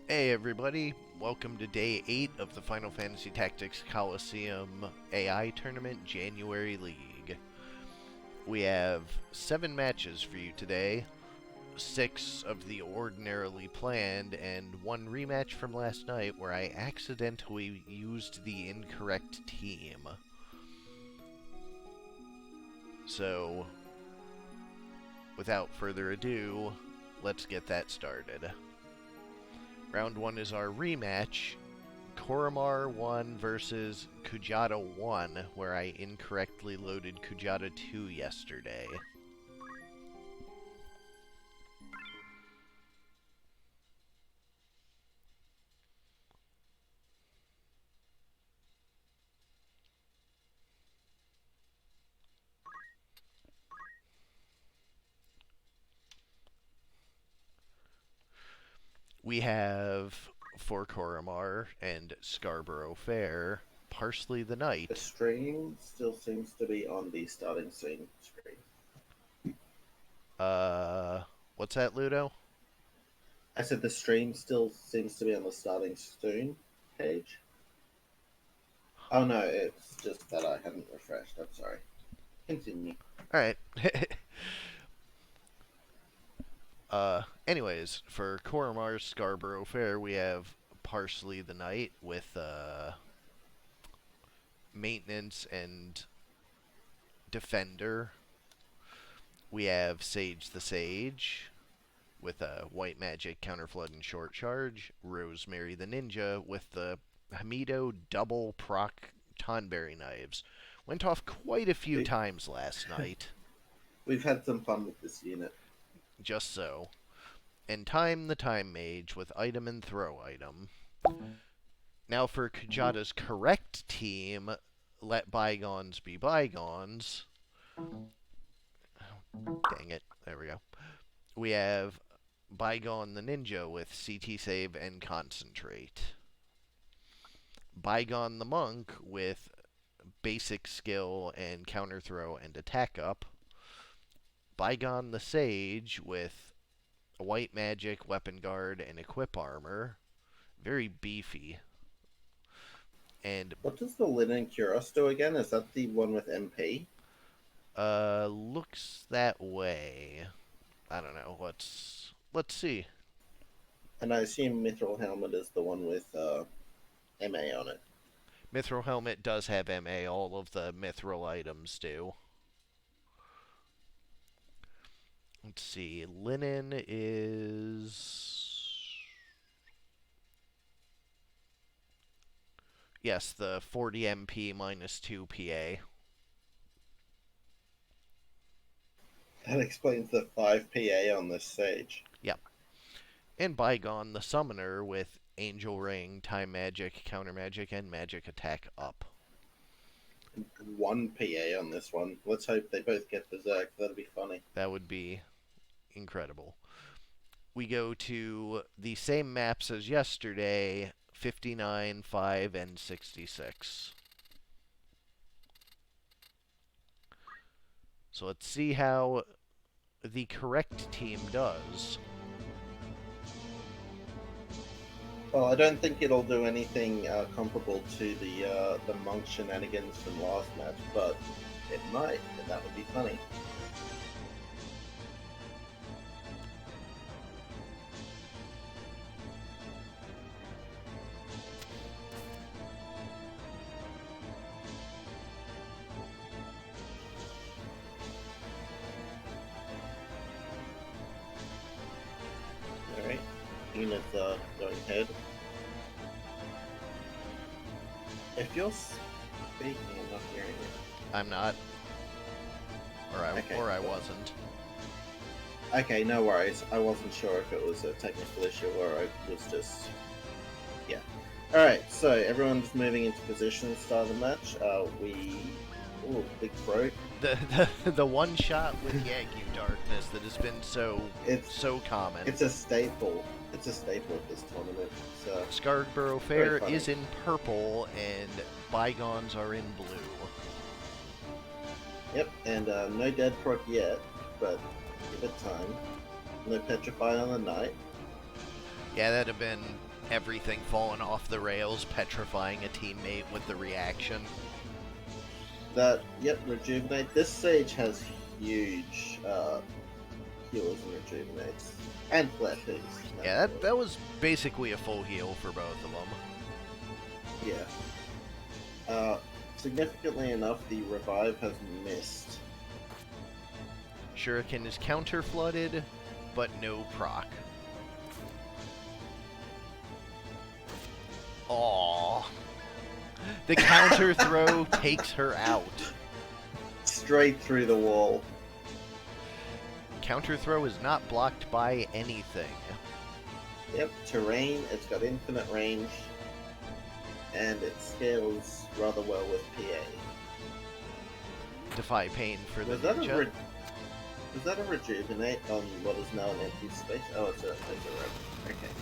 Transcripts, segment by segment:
Hey everybody, welcome to day 8 of the Final Fantasy Tactics Colosseum AI Tournament January League. We have 7 matches for you today, 6 of the ordinarily planned, and 1 rematch from last night where I accidentally used the incorrect team. So, without further ado, let's get that started. Round 1 is our rematch, Korremar 1 versus Kjata 1, where I incorrectly loaded Kjata 2 yesterday. We have, for Korremar and Scarborough Fair, Parsley the The Knight. stream still seems to be on the starting scene screen. What's that, Ludo? I said the stream still seems to be on the starting screen page. Oh no, it's just that I hadn't refreshed. I'm sorry. Continue. Alright. Anyways, for Korremar's Scarborough Fair, we have Parsley the Knight with, maintenance and defender. We have Sage the Sage with a white magic, counterflood, and short charge. Rosemary the Ninja with the Hamido double proc Tonberry knives. Went off quite a few We, times last night. we've had some fun with this unit. Just so. And Time the Time Mage with item and throw item. Now for Kjata's correct team, let bygones be bygones. Dang it. There we go. We have Bygone the Ninja with CT Save and Concentrate. Bygone the Monk with basic skill and counter throw and attack up. Bygone the Sage with white magic, weapon guard, and equip armor. Very beefy. And What does the Linen Cuirass do again? Is that the one with MP? looks that way. I don't know. Let's see. And I assume Mithril Helmet is the one with MA on it. Mithril Helmet does have MA. All of the Mithril items do. Let's see. Linen is... Yes, the 40 MP minus 2 PA. That explains the 5 PA on this stage. Yep. And Bygone the Summoner with Angel Ring, Time Magic, Counter Magic, and Magic Attack up. 1 PA on this one. Let's hope they both get Berserk. That'll be funny. That would be incredible. We go to the same maps as yesterday, 59, 5, and 66. So let's see how the correct team does. Well, I don't think it'll do anything comparable to the monk shenanigans from last match, but it might, and that would be funny. All right, Enid's going ahead. If you're speaking, I'm not hearing it. I'm not. Okay. Or I wasn't. Okay, no worries. I wasn't sure if it was a technical issue or it was just... Yeah. Alright, so everyone's moving into position to start the match. Ooh, big throat. The one shot with Yagyu Darkness that has been so common. It's a staple. It's a staple of this tournament. So Scarborough Fair is in purple and Bygones are in blue. Yep, and no dead proc yet, but give it time. No petrify on the night. Yeah, that'd have been everything falling off the rails, petrifying a teammate with the reaction. Yep, rejuvenate. This sage has huge heals and rejuvenates. And flat pigs. Yeah, that was basically a full heal for both of them. Yeah. Significantly enough, the revive has missed. Shuriken is counter flooded, but no proc. Aww. The counter throw takes her out. Straight through the wall. Counter throw is not blocked by anything. Yep, terrain, it's got infinite range, and it scales rather well with PA. Defy pain for the Was that ninja. Was that a rejuvenate on what is now an empty space? Oh, it's a rope. Okay.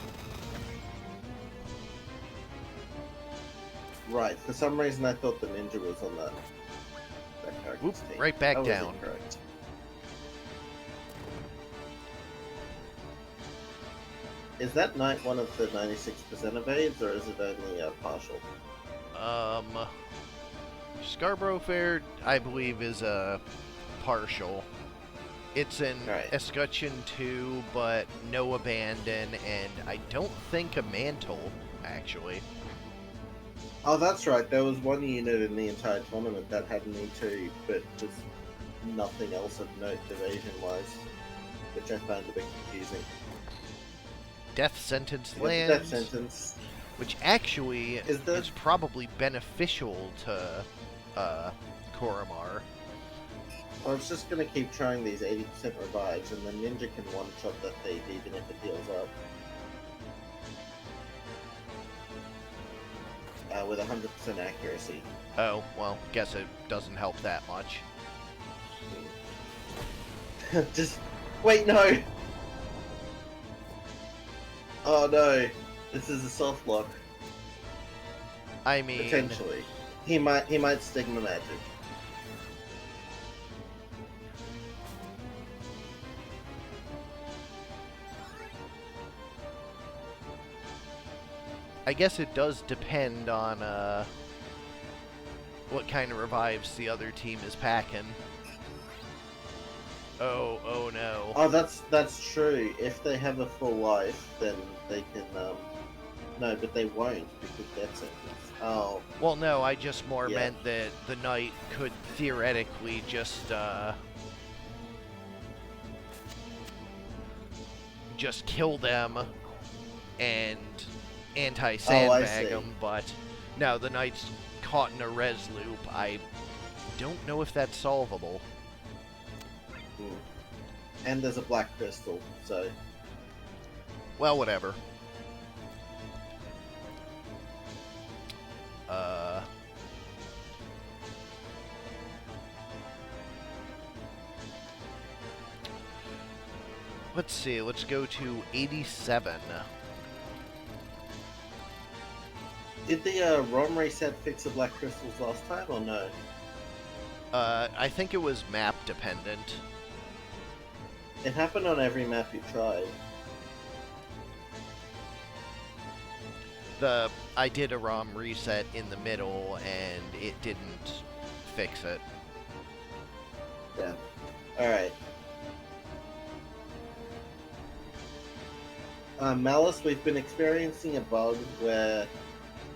Right, for some reason I thought the ninja was on that character's Whoop, team. right back That was down. incorrect. Is that knight one of the 96% evades, or is it only partial? Scarborough Fair, I believe, is a partial. It's an Right. escutcheon 2, but no abandon, and I don't think a mantle, actually. Oh, that's right. There was one unit in the entire tournament that had an E2, but just nothing else of note evasion-wise, which I found a bit confusing. Death sentence Yeah, the lands, death sentence. which actually Is is probably beneficial to Korremar. I was just gonna keep trying these 80% revives, and the ninja can one-shot that thief even if it heals up. With 100% accuracy. Oh, well, guess it doesn't help that much. Just wait, no. Oh no, this is a soft lock. I mean, Potentially, he might stigma magic. I guess it does depend on what kind of revives the other team is packing. Oh no. Oh, that's true. If they have a full life, then they can. No, but they won't because that's it. Oh, Well, no, I just more Yeah. meant that the knight could theoretically just kill them and anti-sandbag see. them, but no, the knight's caught in a res loop. I don't know if that's solvable. and there's a black crystal, so Well, whatever. Let's see, let's go to 87. did the ROM reset fix the black crystals last time or no? I think it was map dependent. It happened on every map you tried. I did a ROM reset in the middle and it didn't fix it. Yeah. All right. Malice, we've been experiencing a bug where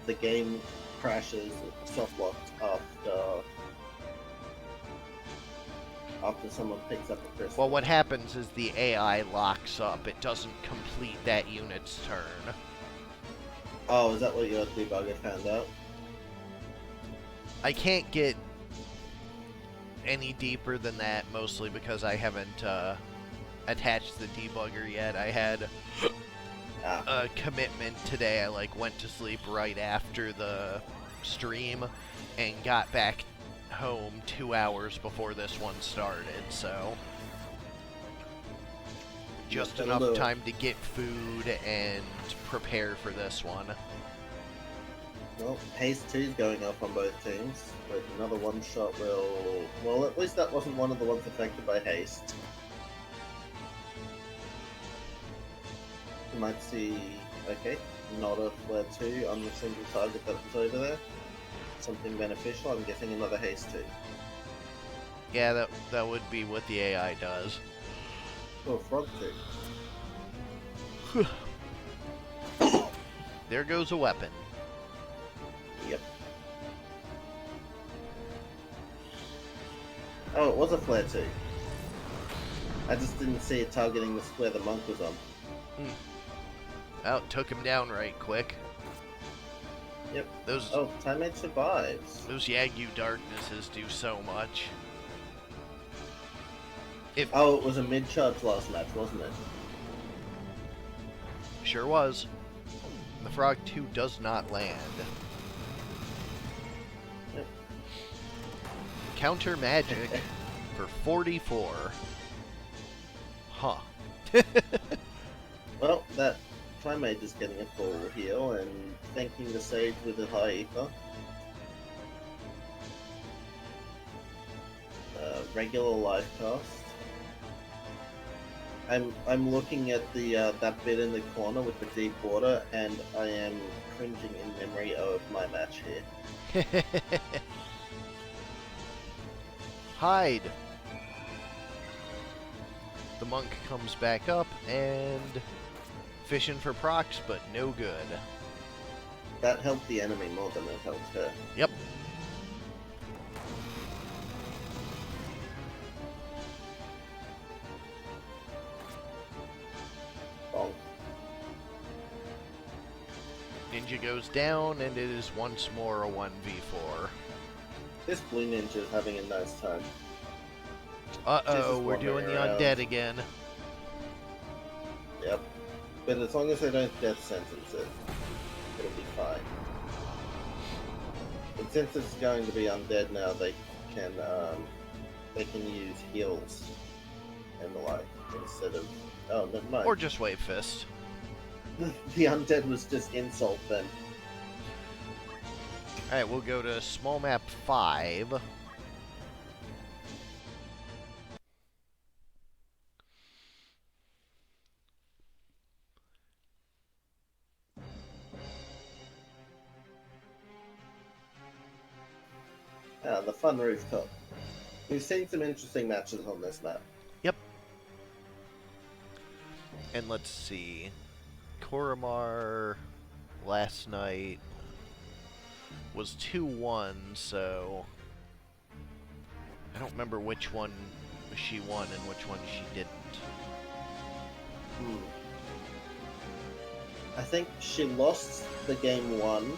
the game crashes soft-locked after someone picks up a crystal. Well, what happens is the AI locks up. It doesn't complete that unit's turn. Oh, is that what your debugger found out? I can't get any deeper than that, mostly because I haven't attached the debugger yet. I had a commitment today. I went to sleep right after the stream and got back home 2 hours before this one started, so just enough time to get food and prepare for this one. Well, Haste 2 is going off on both teams, but another one-shot will... Well, at least that wasn't one of the ones affected by Haste. You might see Okay, not a flare 2 on the single target that was over there. Something beneficial, I'm guessing another haste 2. Yeah, that would be what the AI does. Oh, frog 2. There goes a weapon. Yep. Oh, it was a flare 2. I just didn't see it targeting the square the monk was on. Oh, took him down right quick. Yep. Those Oh, Timemate survives. those Yagyu darknesses do so much. Oh, it was a mid-charge last match, wasn't it? Sure was. The Frog 2 does not land. Yep. Counter magic for 44. Huh. Well, that Primate is getting a full heal and thanking the sage with a high ether. Regular life cost. I'm looking at the that bit in the corner with the deep water, and I am cringing in memory of my match here. Hide. The monk comes back up and fishing for procs, but no good. That helped the enemy more than it helped her. Yep. Bonk. Ninja goes down, and it is once more a 1v4. This blue ninja is having a nice time. Uh-oh, we're doing the undead again. Yep. But as long as they don't death sentence it, it'll be fine. And since it's going to be undead now, they can use heals and the like instead of... Oh, never mind. Or just wave fist. The undead was just insult then. Alright, we'll go to small map 5. The fun rooftop. We've seen some interesting matches on this map. Yep. And let's see. Korremar last night was 2-1, so I don't remember which one she won and which one she didn't. I think she lost the game 1,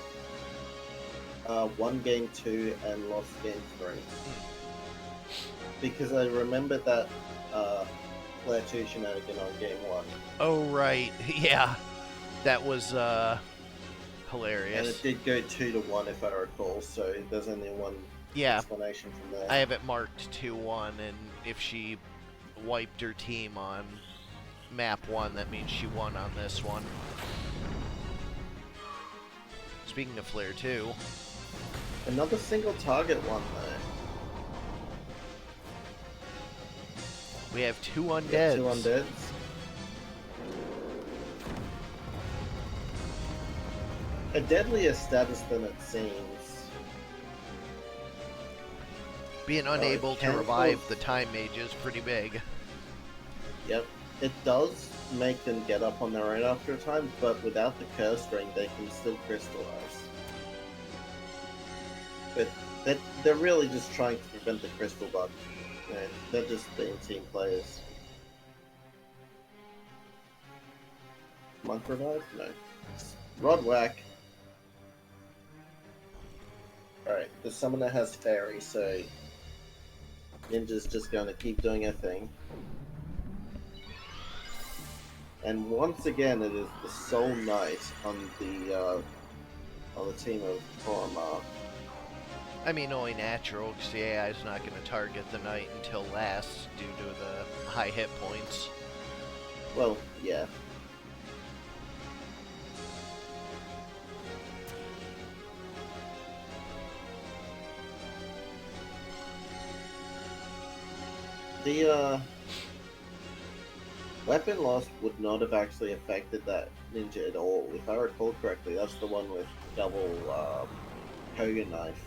won game 2, and lost game 3. Because I remember that Player 2 shenanigan on game 1. Oh, right. Yeah. That was hilarious. And it did go 2-1 if I recall, so there's only one explanation from there. I have it marked 2-1, and if she wiped her team on map 1, that means she won on this one. Speaking of Flare 2. Another single target one, though. We have 2 undeads. Yeah, 2 undeads. A deadlier status than it seems. Being unable to revive the time mage is pretty big. Yep. It does make them get up on their own after a time, but without the curse ring, they can still crystallize. But they're really just trying to prevent the crystal bug. You know, they're just being team players. Monk revive? No. Rod whack. Alright, the summoner has fairy, so Ninja's just going to keep doing her thing. And once again, it is the sole knight on the team of Korremar. I mean, only natural, because the AI is not going to target the knight until last due to the high hit points. Well, yeah. Weapon loss would not have actually affected that ninja at all. If I recall correctly, that's the one with double Koga knife.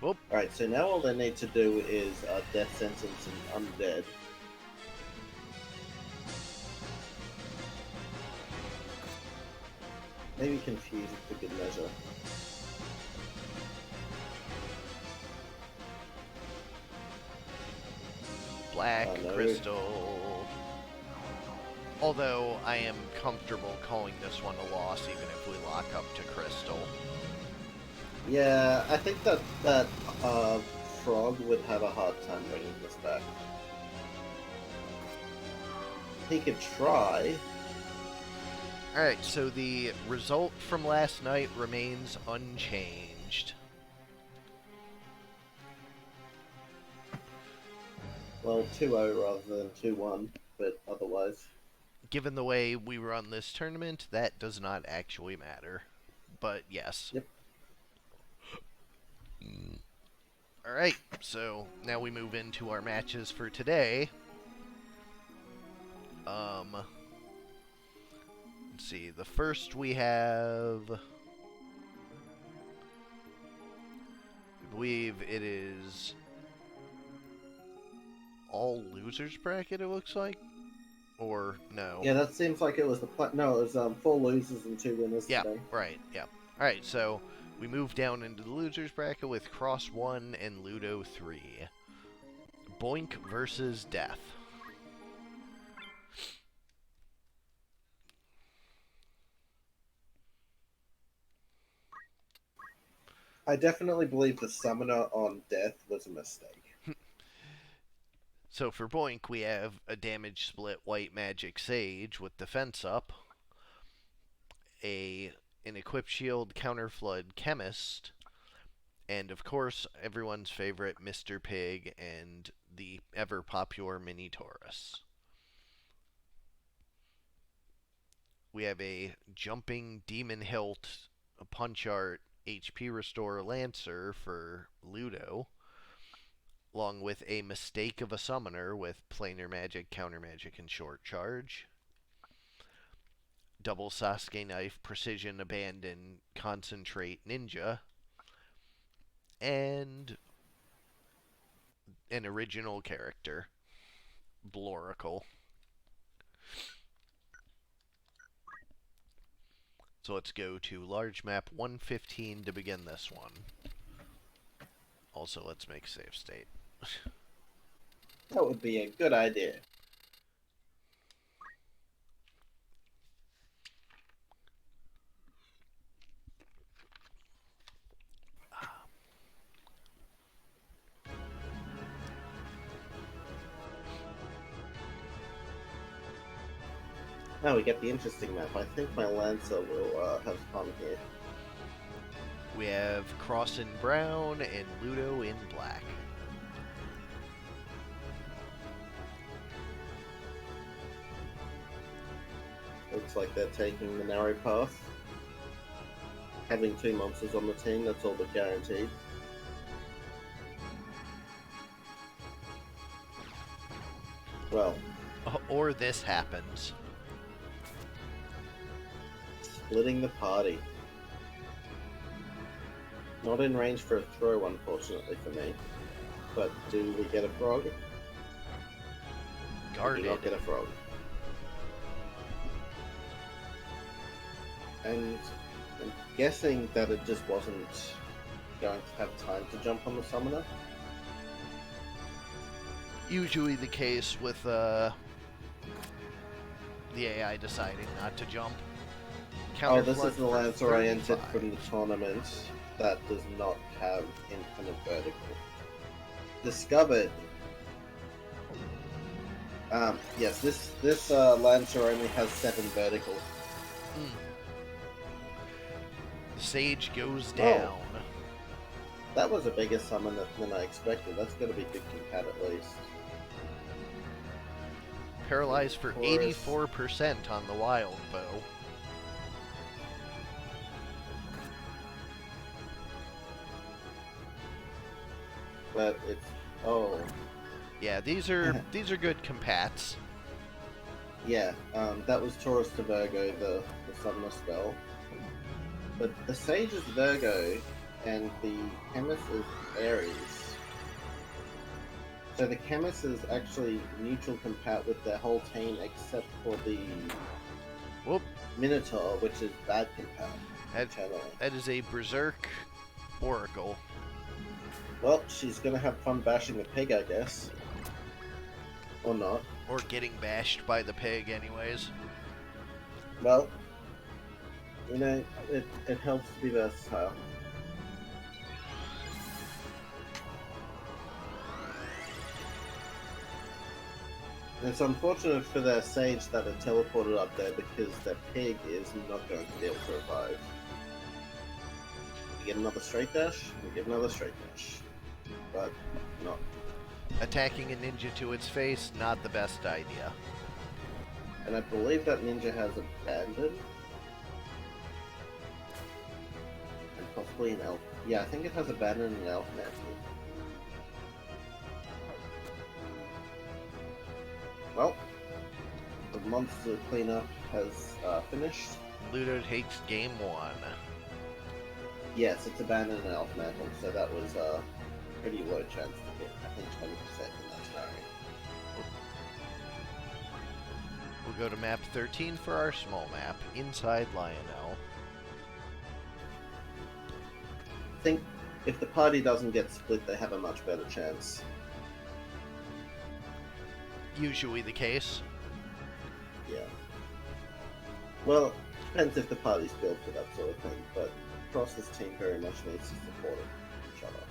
Whoop. Alright, so now all they need to do is death sentence and undead. Maybe confuse it for good measure. Black No. crystal. Although I am comfortable calling this one a loss, even if we lock up to crystal. Yeah, I think that Frog would have a hard time bringing this back. He could try. Alright, so the result from last night remains unchanged. Well, 2-0 rather than 2-1, but otherwise. Given the way we run this tournament, that does not actually matter. But yes. Yep. Alright, so now we move into our matches for today. Let's see, the first we have, I believe it is all losers bracket, it looks like, or no? Yeah, that seems like it was the no, it was 4 losers and 2 winners Yeah, today. right, yeah. Alright, so we move down into the losers bracket with Cross 1 and Ludo 3. Boink versus Death. I definitely believe the summoner on Death was a mistake. So for Boink, we have a damage split White Magic Sage with defense up, an Equip Shield Counter Flood Chemist, and of course everyone's favorite Mr. Pig and the ever popular Mini Taurus. We have a Jumping Demon Hilt, a Punch Art, HP Restore Lancer for Ludo, along with a Mistake of a Summoner with Planar Magic, Counter Magic, and Short Charge. Double Sasuke Knife, Precision, Abandon, Concentrate, Ninja. And an original character, Bloracle. So let's go to large map 115 to begin this one. Also, let's make save state. That would be a good idea. Now we get the interesting map. I think my Lancer will have fun here. We have Cross in brown and Ludo in black. Looks like they're taking the narrow path. Having 2 monsters on the team, that's all but guaranteed. Well. Or this happens. Splitting the party. Not in range for a throw, unfortunately for me. But do we get a frog? Guarded. We do not get a frog. And I'm guessing that it just wasn't going to have time to jump on the summoner. Usually the case with the AI deciding not to jump. This is the Lancer I entered from the tournament that does not have infinite vertical. Discovered. Yes, this Lancer only has 7 vertical. The Sage goes down. Oh. That was a bigger summon than I expected. That's going to be good compat at least. Paralyzed for 84% on the Wild Bow. But it's yeah, these are good compats. Yeah, that was Taurus to Virgo, the summoner spell. But the Sage is Virgo, and the Chemist is Aries. So the Chemist is actually neutral compat with their whole team except for the Whoop. Minotaur, which is bad compat. That is a Berserk Oracle. Well, she's gonna have fun bashing the pig, I guess. Or not. Or getting bashed by the pig, anyways. Well, you know, it helps to be versatile. It's unfortunate for their Sage that it teleported up there because their pig is not going to be able to revive. We get another straight dash, we get another straight dash. But, not. Attacking a ninja to its face, not the best idea. And I believe that ninja has abandoned. And possibly an elf. Yeah, I think it has abandoned an elf mantle. Well, the monster cleanup has finished. Ludo takes game 1. Yes, it's abandoned an elf mantle, so that was a pretty low chance to hit. I think 20% in that scenario. We'll go to map 13 for our small map, inside Lionel. I think if the party doesn't get split, they have a much better chance. Usually the case. Yeah. Well, depends if the party's built for that sort of thing, but Cross's team very much needs to support each other.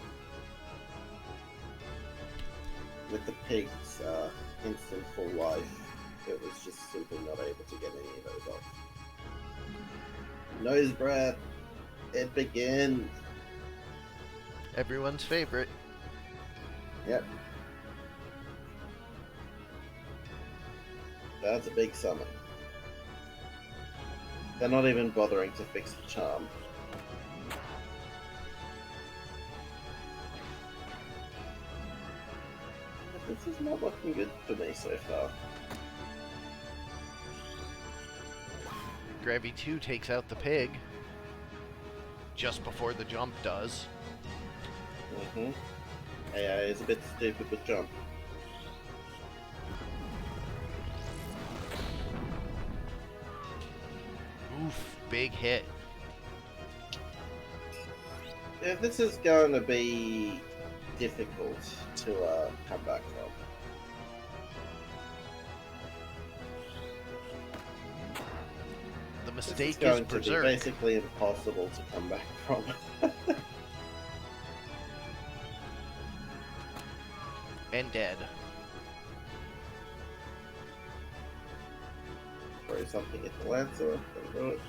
With the pig's instant full life, it was just simply not able to get any of those off. Nose breath, it begins. Everyone's favorite. Yep. That's a big summon. They're not even bothering to fix the charm. But this is not looking good for me so far. Gravy 2 takes out the pig. Just before the jump does. AI is a bit stupid with jump. Oof, big hit. Yeah, this is going to be difficult to come back from. The mistake is going to be Berserk. basically impossible to come back from. And dead. Throw something at the Lancer, don't do it.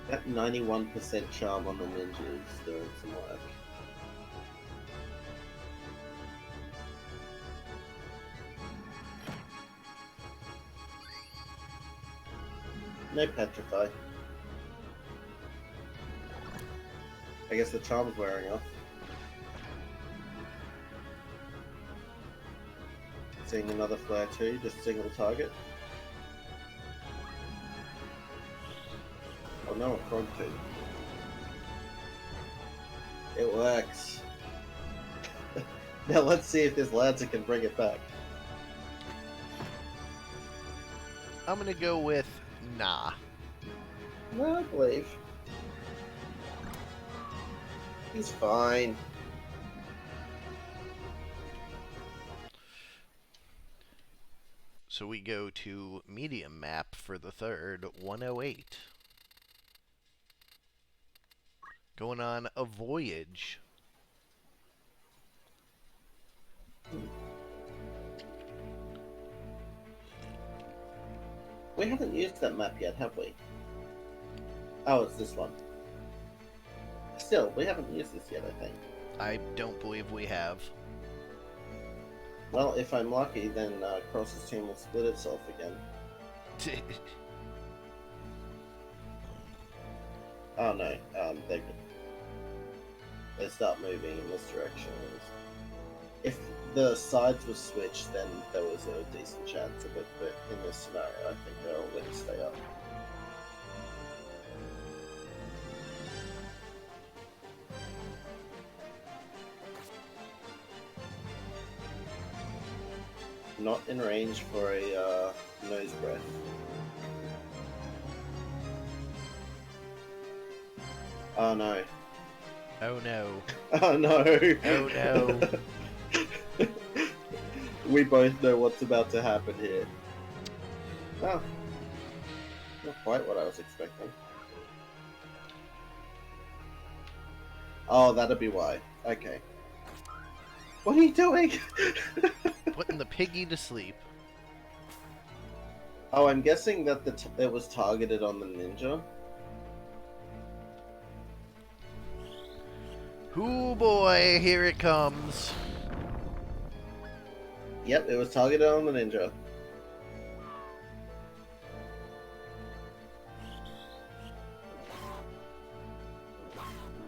That 91% charm on the ninja is doing some work. No petrify. I guess the charm's wearing off. Seeing another flare too, just single target. Oh no, a frog too. It works. Now let's see if this Lancer can bring it back. I'm gonna go with nah. No, I believe. He's fine. So we go to medium map for the third, 108. Going on a voyage. We haven't used that map yet, have we? Oh, it's this one. Still, we haven't used this yet, I think. I don't believe we have. Well, if I'm lucky, then Cross's team will split itself again. Oh no, they start moving in this direction. If the sides were switched, then there was a decent chance of it, but in this scenario, I think they're all going to stay up. Not in range for a nose breath. Oh no. Oh no. Oh no. Oh no. We both know what's about to happen here. Oh. Not quite what I was expecting. Oh, that'd be why. Okay. What are you doing? Putting the piggy to sleep. Oh, I'm guessing that it was targeted on the ninja. Hoo boy, here it comes. Yep, it was targeted on the ninja.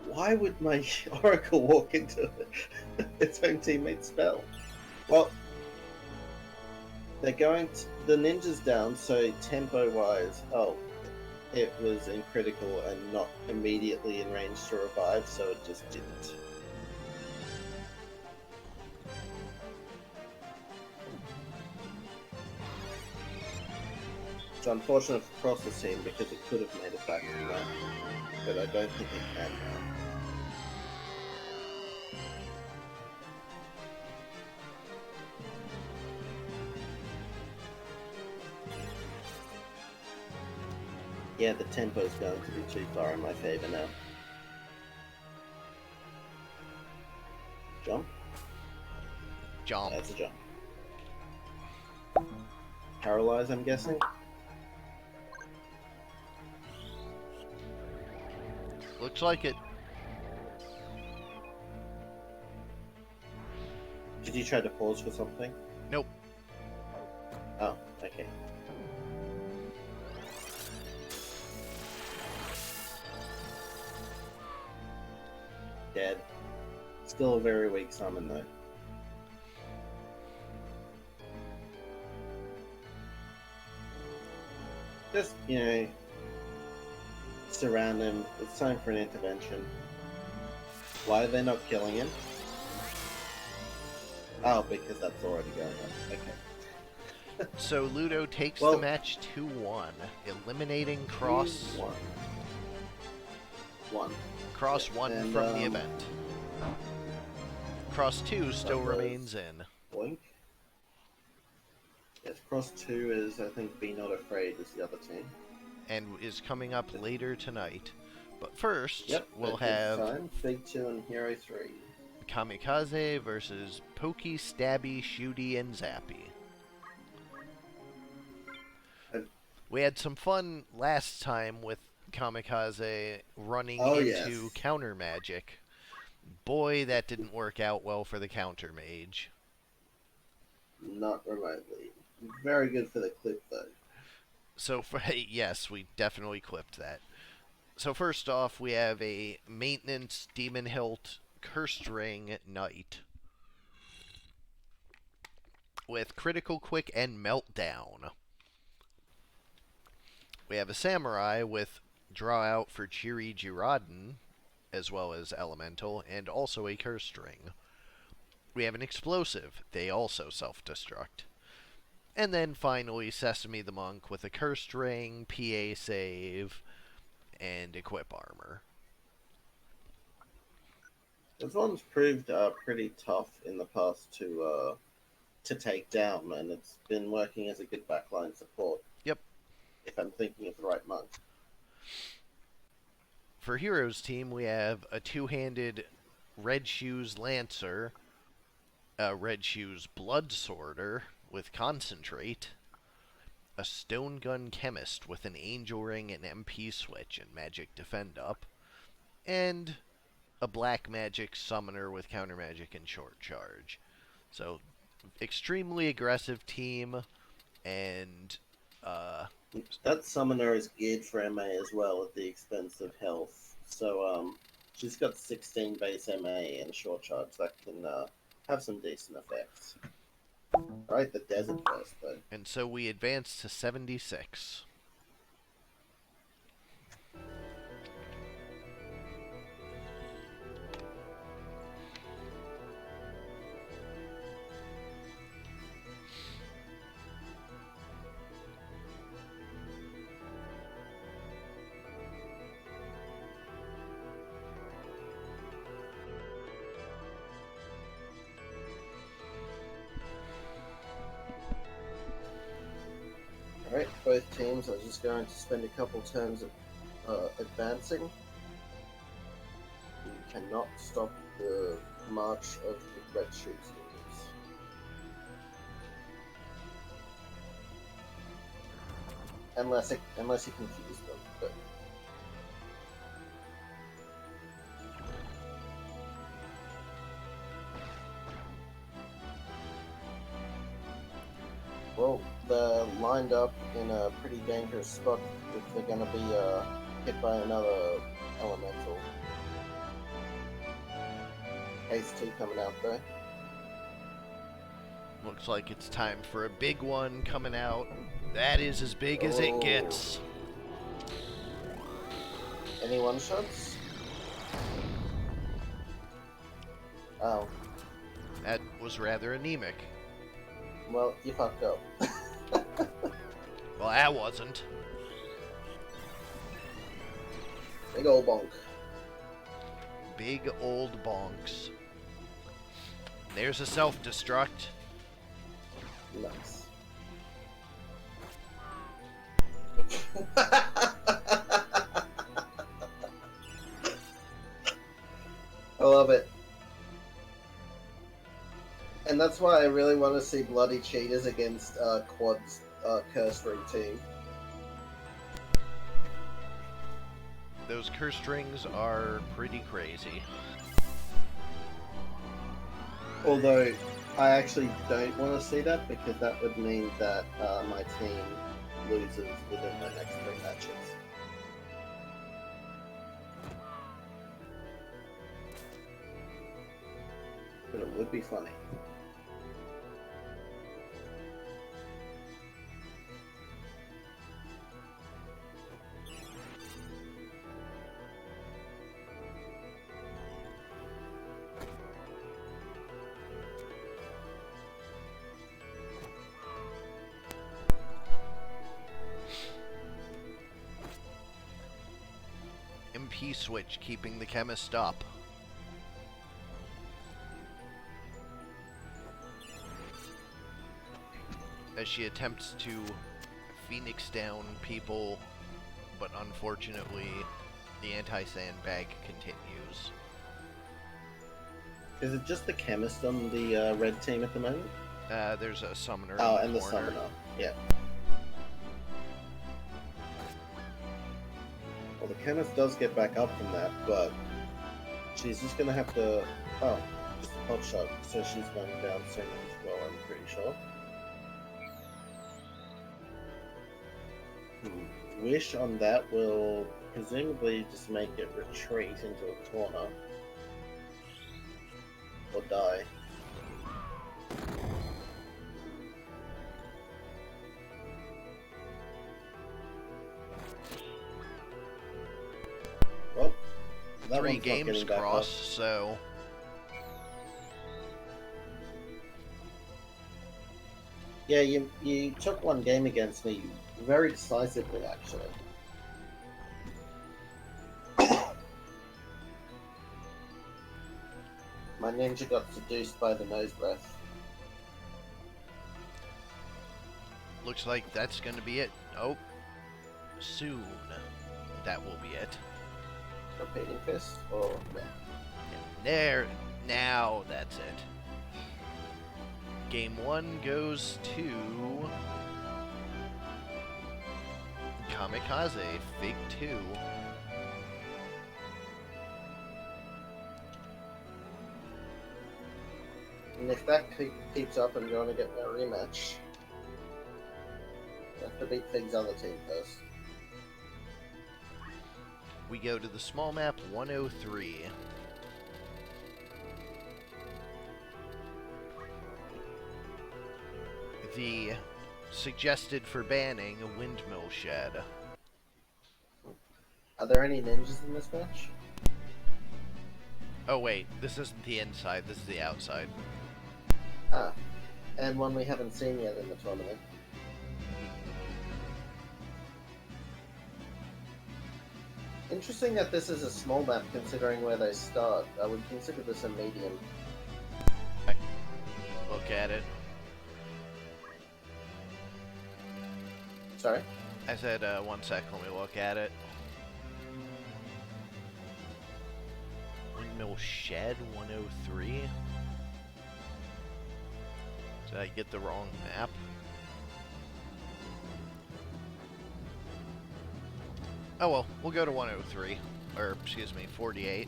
Why would my Oracle walk into its own teammate's spell? Well, they're going to, the ninja's down, so tempo-wise, oh, it was in critical and not immediately in range to revive, so it just didn't. It's unfortunate for Cross's team because it could have made it back from that, but I don't think it can now. Yeah, the tempo's going to be too far in my favor now. Jump? Jump. That's a jump. Paralyze, I'm guessing? Looks like it. Did you try to pause for something? Nope. Oh, okay. Dead. Still a very weak summon though. Just, you know, surround him. It's time for an intervention. Why are they not killing him? Oh, because that's already going on. Okay. So Ludo takes Well, the match 2-1, eliminating Cross. 1. Cross Yeah, 1 and, from the event. Cross 2 still was- remains in. Boink. Yes, Cross 2 is, I think, Be Not Afraid is the other team. And is coming up later tonight. But first, Yep, we'll at this have time, Big 2 and Hero 3. Kamikaze versus Pokey, Stabby, Shooty, and Zappy. We had some fun last time with Kamikaze running into counter magic. Boy, that didn't work out well for the counter mage. Not remotely. Very good for the clip, though. So, yes, we definitely clipped that. So first off, we have a maintenance Demon Hilt Cursed Ring Knight with Critical Quick and Meltdown. We have a Samurai with Draw Out for Jiri Jiradin, as well as Elemental, and also a Cursed Ring. We have an Explosive. They also self-destruct. And then finally, Sesame the Monk with a Cursed Ring, PA Save, and Equip Armor. This one's proved pretty tough in the past to take down, and it's been working as a good backline support. Yep. If I'm thinking of the right monk. For Heroes team, we have a two-handed Red Shoes Lancer, a Red Shoes Blood Sworder with Concentrate, a Stone Gun Chemist with an Angel Ring and MP Switch and Magic Defend Up, and a Black Magic Summoner with Counter Magic and Short Charge. So, extremely aggressive team, and That summoner is geared for MA as well at the expense of health. So she's got 16 base MA and short charge that can have some decent effects. Right, the desert first though. And so we advance to 76. Alright, both teams are just going to spend a couple turns advancing. You cannot stop the march of the red shoe teams. Unless you confuse them, but well, they're lined up in a pretty dangerous spot if they're going to be hit by another elemental. Haste 2 coming out there. Looks like it's time for a big one coming out. That is as big as it gets. Any one-shots? Oh. That was rather anemic. Well, you fucked up. Well, that wasn't. Big ol' bonk. Big old bonks. There's a self-destruct. Nice. I love it. And that's why I really want to see bloody cheaters against Quad's curse ring team. Those curse rings are pretty crazy. Although, I actually don't want to see that because that would mean that my team loses within my next 3 matches. But it would be funny. MP switch keeping the chemist up. As she attempts to Phoenix down people, but unfortunately the anti-sandbag continues. Is it just the chemist on the red team at the moment? There's a summoner. Oh, in and the corner. summoner. Yeah. Well, the chemist does get back up from that, but she's just gonna have to. Oh, just a pot shot. So she's going down soon as well, I'm pretty sure. Wish on that will presumably just make it retreat into a corner. Or die. Well, that 3 one's not games getting back up. cross, so Yeah, you took 1 game against me very decisively, actually. My ninja got seduced by the nose breath. looks like that's gonna be it. Oh, soon that will be it. Repeating fist? Or yeah. There, now that's it. Game 1 goes to Kamikaze, Fig 2. And if that keeps up, I'm going to get my rematch. I have to beat Fig's other team first. We go to the small map 103. The suggested for banning a windmill shed. Are there any ninjas in this match? Oh wait, this isn't the inside, this is the outside. Ah, and one we haven't seen yet in the tournament. Interesting that this is a small map considering where they start. I would consider this a medium. Look at it. Sorry? I said, 1 sec, let me look at it. Windmill Shed 103? Did I get the wrong map? Oh well, we'll go to 103. Or, excuse me, 48.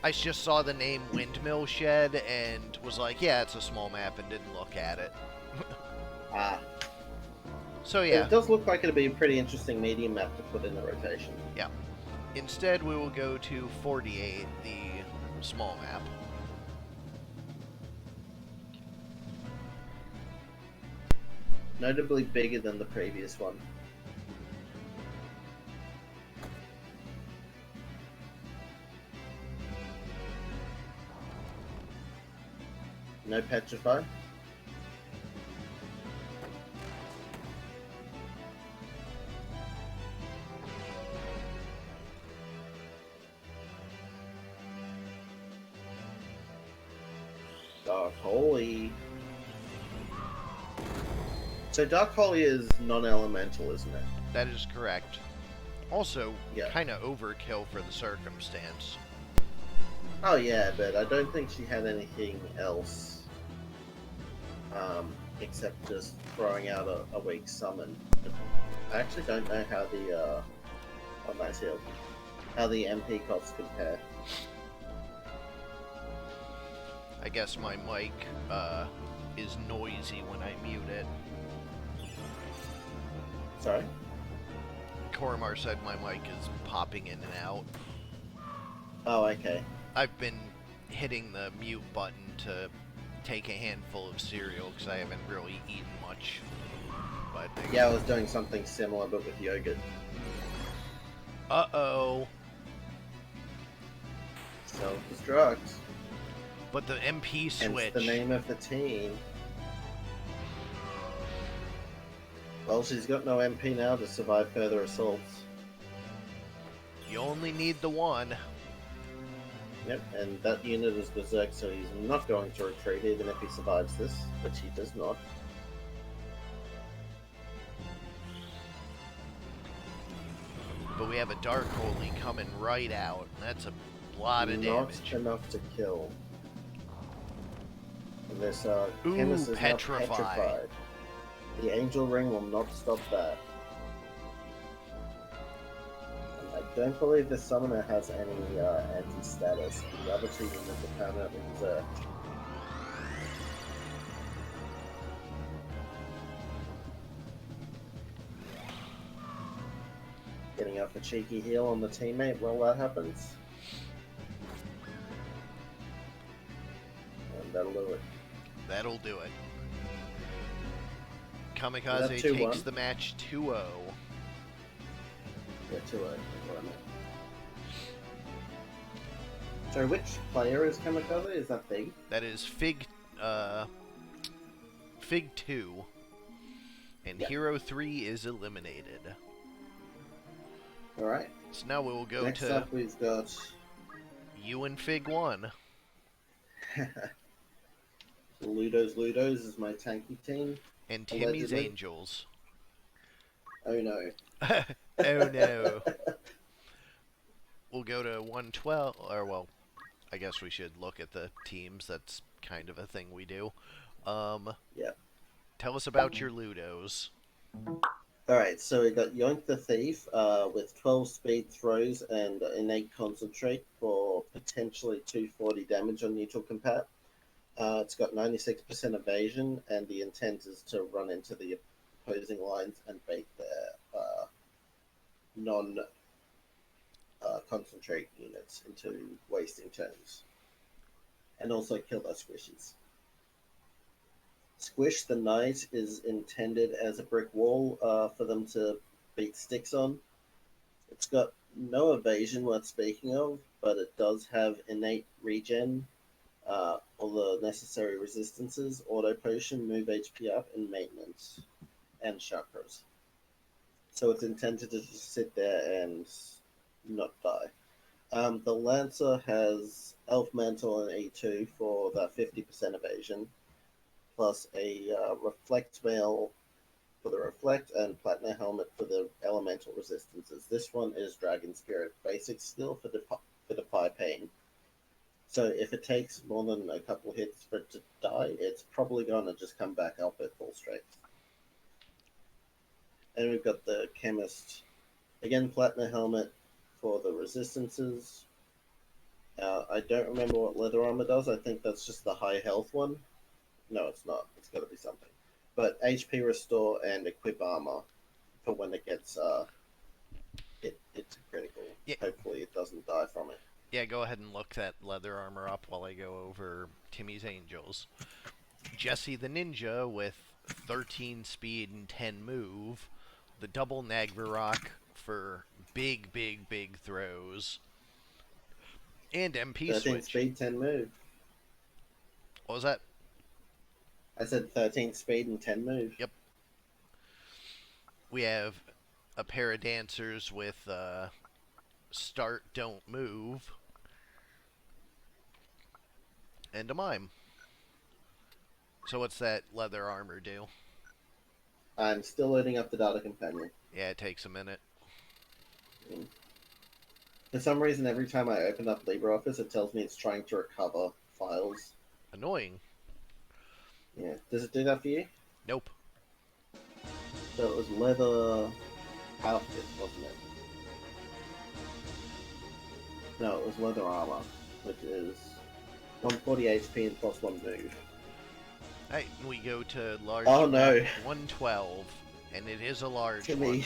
I just saw the name Windmill Shed and was like, yeah, it's a small map, and didn't look at it. Ah. So yeah. It does look like it'd be a pretty interesting medium map to put in the rotation. Yeah. Instead, we will go to 48, the small map. Notably bigger than the previous one. No petrify. Dark Holy. So Dark Holy is non-elemental, isn't it? That is correct. Also, Yeah. kind of overkill for the circumstance. Oh yeah, but I don't think she had anything else. Except just throwing out a weak summon. I actually don't know how the oh, nice heal. How the MP costs compare. I guess my mic is noisy when I mute it. Sorry? Korremar said my mic is popping in and out. Oh, okay. I've been hitting the mute button to take a handful of cereal because I haven't really eaten much. But Yeah, I was doing something similar but with yogurt. uh-oh. Self-destruct. But the MP switch. Hence the name of the team. Well, she's got no MP now to survive further assaults. You only need the one. Yep, and that unit is berserk, so he's not going to retreat even if he survives this, which he does not. But we have a Dark Holy coming right out. That's a lot of damage. Not enough to kill. And this Ooh, Chemist is now petrified. petrified. The Angel Ring will not stop that. And I don't believe the Summoner has any anti-status. The other two units are permanently berserk. Getting up a cheeky heal on the teammate while that happens. And that'll do it. That'll do it. Is Kamikaze that takes 2-1? the match 2-0. Yeah, 2-0 is what I meant. So which player is Kamikaze? Is that Fig? That is Fig 2. And Yeah. Hero 3 is eliminated. Alright. So now we will go Next to up we've got... you and Fig 1. Ludo's is my tanky team. And Timmy's Allegedly. Angels. Oh no. Oh no. We'll go to 112, or well, I guess we should look at the teams. That's kind of a thing we do. Yeah. Tell us about your Ludos. Alright, so we got Yoink the Thief with 12 speed throws and innate concentrate for potentially 240 damage on neutral compat. It's got 96% evasion, and the intent is to run into the opposing lines and bait their non concentrate units into wasting turns, and also kill their squishies. Squish the Knight is intended as a brick wall for them to beat sticks on. It's got no evasion worth speaking of, but it does have innate regen, all the necessary resistances, auto potion, move HP up, and maintenance, and chakras. So it's intended to just sit there and not die. The Lancer has Elf Mantle and E2 for that 50% evasion, plus a Reflect Mail for the Reflect and Platinum Helmet for the elemental resistances. This one is Dragon Spirit basic skill for Defy Pain. So if it takes more than a couple hits for it to die, it's probably going to just come back up at full strength. And we've got the Chemist. Again, Platinum Helmet for the resistances. I don't remember what Leather Armor does. I think that's just the high health one. No, it's not. It's got to be something. But HP Restore and Equip Armor for when it gets it's critical. Yeah. Hopefully it doesn't die from it. Yeah, go ahead and look that leather armor up while I go over Timmy's Angels. Jesse the Ninja with 13 speed and 10 move. The double Nagvarok for big throws. And MP 13 switch. Speed, 10 move. What was that? I said 13 speed and 10 move. Yep. We have a pair of dancers with start, don't move. And a mime. So what's that leather armor do? I'm still loading up the data companion. Yeah, it takes a minute. For some reason, every time I open up LibreOffice, it tells me it's trying to recover files. Annoying. Yeah. Does it do that for you? Nope. So it was leather outfit, wasn't it? No, it was leather armor, which is 140 HP and plus 1 move. Alright, we go to large. Oh no. 112, and it is a large Timmy. one.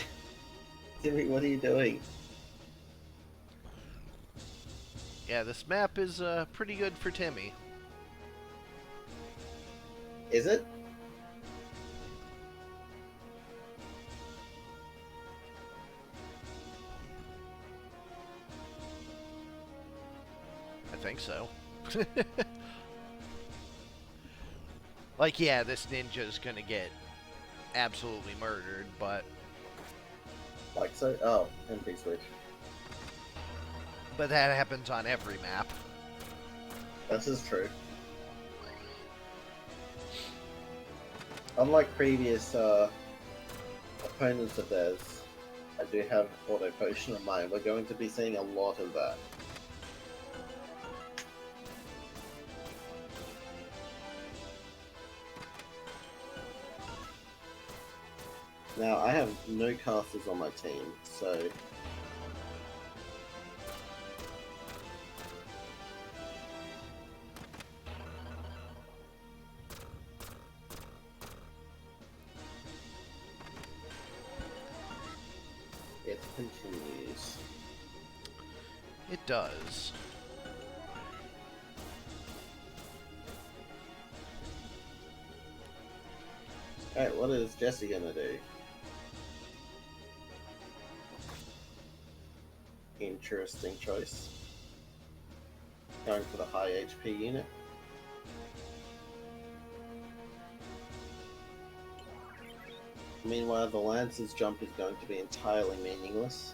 Timmy, what are you doing? Yeah, this map is pretty good for Timmy. Is it? I think so. Like, yeah, this ninja's gonna get absolutely murdered, but... Like so? Oh, MP switch. But that happens on every map. This is true. Unlike previous opponents of theirs, I do have auto potion of mine. We're going to be seeing a lot of that. Now, I have no casters on my team, so... It continues. It does. Alright, what is Jesse gonna do? Interesting choice. Going for the high HP unit. Meanwhile, the Lancer's jump is going to be entirely meaningless.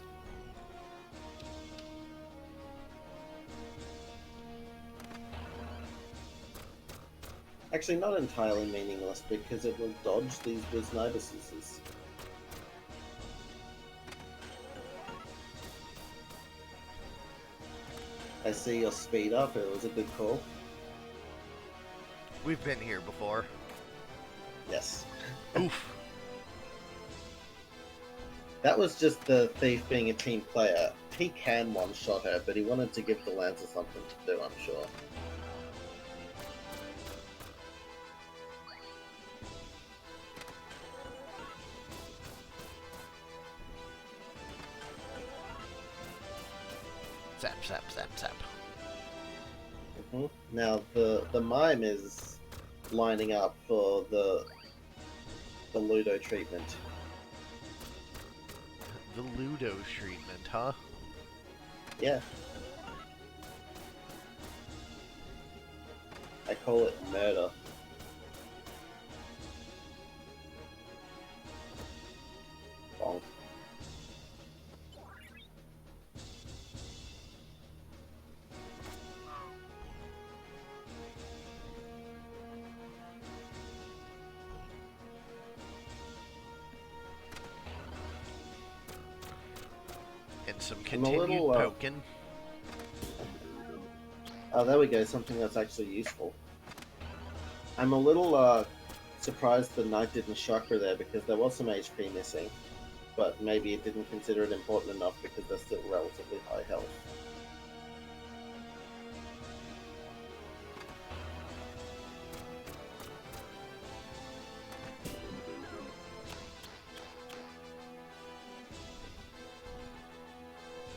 Actually, not entirely meaningless, because it will dodge these Wisnibus's. I see your speed up, it was a good call. We've been here before. Yes. Oof. That was just the Thief being a team player. He can one-shot her, but he wanted to give the Lancer something to do, I'm sure. Zap, zap, zap, zap. Now the mime is lining up for the Ludo treatment. The Ludo treatment, huh? Yeah. I call it murder. Bonk. And some I'm a continued little, poking. Oh, there we go, something that's actually useful. I'm a little surprised the knight didn't shock her there because there was some HP missing, but maybe it didn't consider it important enough because they're still relatively high health.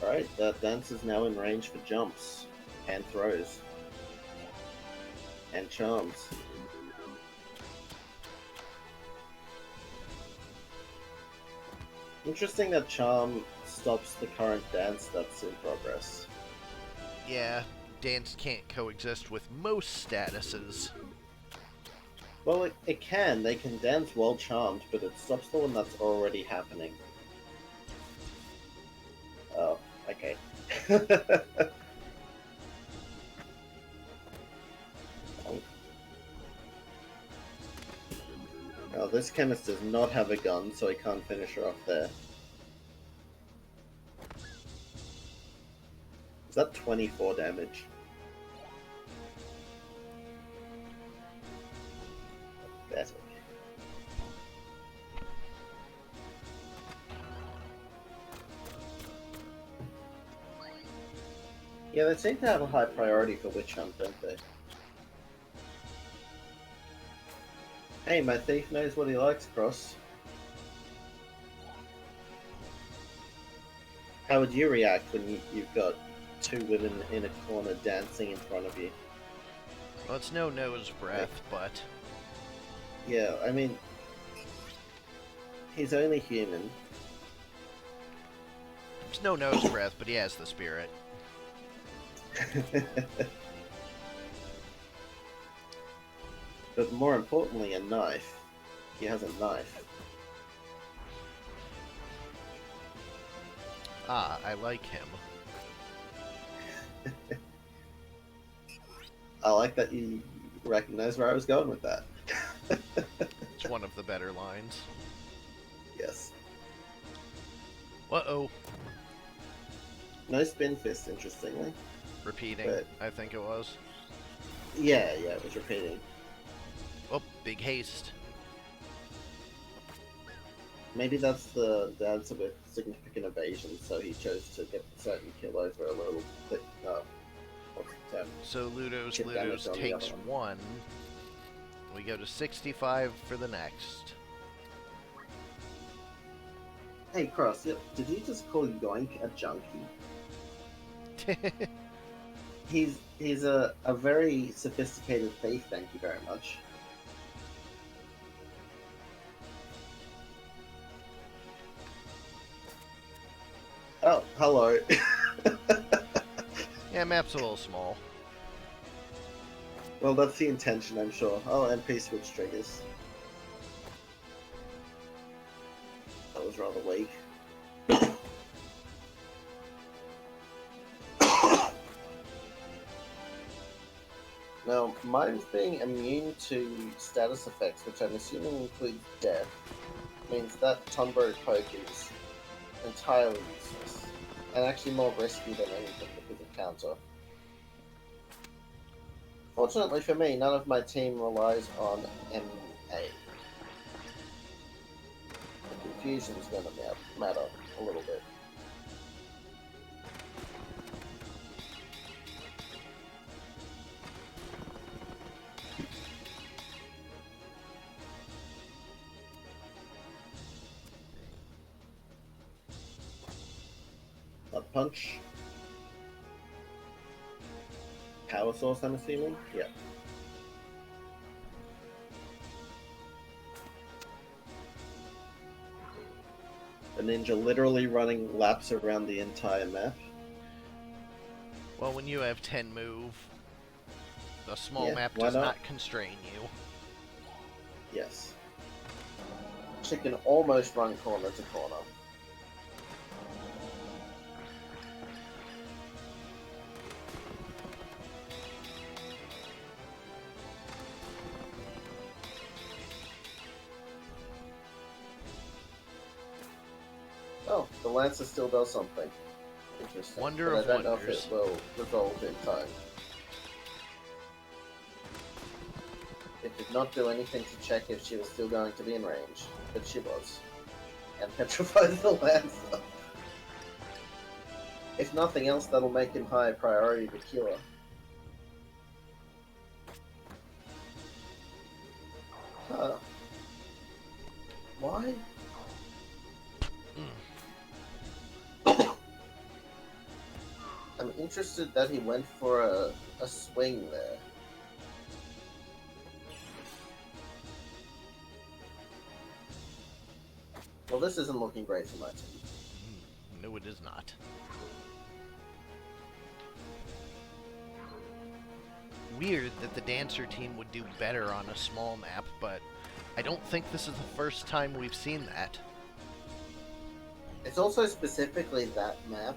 Alright, that dance is now in range for jumps, and throws, and charms. Interesting that charm stops the current dance that's in progress. Yeah, dance can't coexist with most statuses. Well, it can. They can dance while charmed, but it stops the one that's already happening. Oh, okay. Now, this chemist does not have a gun, so he can't finish her off there. Is that 24 damage? Better. Yeah, they seem to have a high priority for Witch Hunt, don't they? Hey, my thief knows what he likes, Cross. How would you react when you've got two women in a corner dancing in front of you? Well, it's no nose breath, but... Yeah, I mean... He's only human. It's no nose breath, but he has the spirit. But more importantly, a knife. He has a knife. Ah, I like him. I like that you recognize where I was going with that. It's one of the better lines. Yes. Uh-oh. No spin fist, interestingly. Repeating, But... I think it was. Yeah, it was repeating. Oh, big haste. Maybe that's the answer with significant evasion, so he chose to get the certain kill over a little bit. What's the term? So Ludo's Chip damage on the takes other one. We go to 65 for the next. Hey, Cross, did you just call Yoink a junkie? He's a very sophisticated thief, thank you very much. Oh, hello. Yeah, map's a little small. Well, that's the intention, I'm sure. Oh, MP switch triggers. That was rather weak. Now, mine's being immune to status effects, which I'm assuming includes death, means that Tonberry poke is entirely useless, and actually more risky than anything because of counter. Fortunately for me, none of my team relies on MA. The confusion's going to matter a little bit. A punch. power source, I'm assuming? Yeah. A ninja literally running laps around the entire map. Well, when you have 10 move, the small Yeah, map why does not? not constrain you. Yes. She can almost run corner to corner. Oh, the Lancer still does something. Interesting. Wonder but of I don't know if wonders. it will resolve in time. It did not do anything to check if she was still going to be in range, but she was. And petrified the Lancer. If nothing else, that'll make him high priority to cure. Huh. Why? I'm interested that he went for a swing there. Well, this isn't looking great for my team. No, it is not. Weird that the Dancer team would do better on a small map, but I don't think this is the first time we've seen that. It's also specifically that map,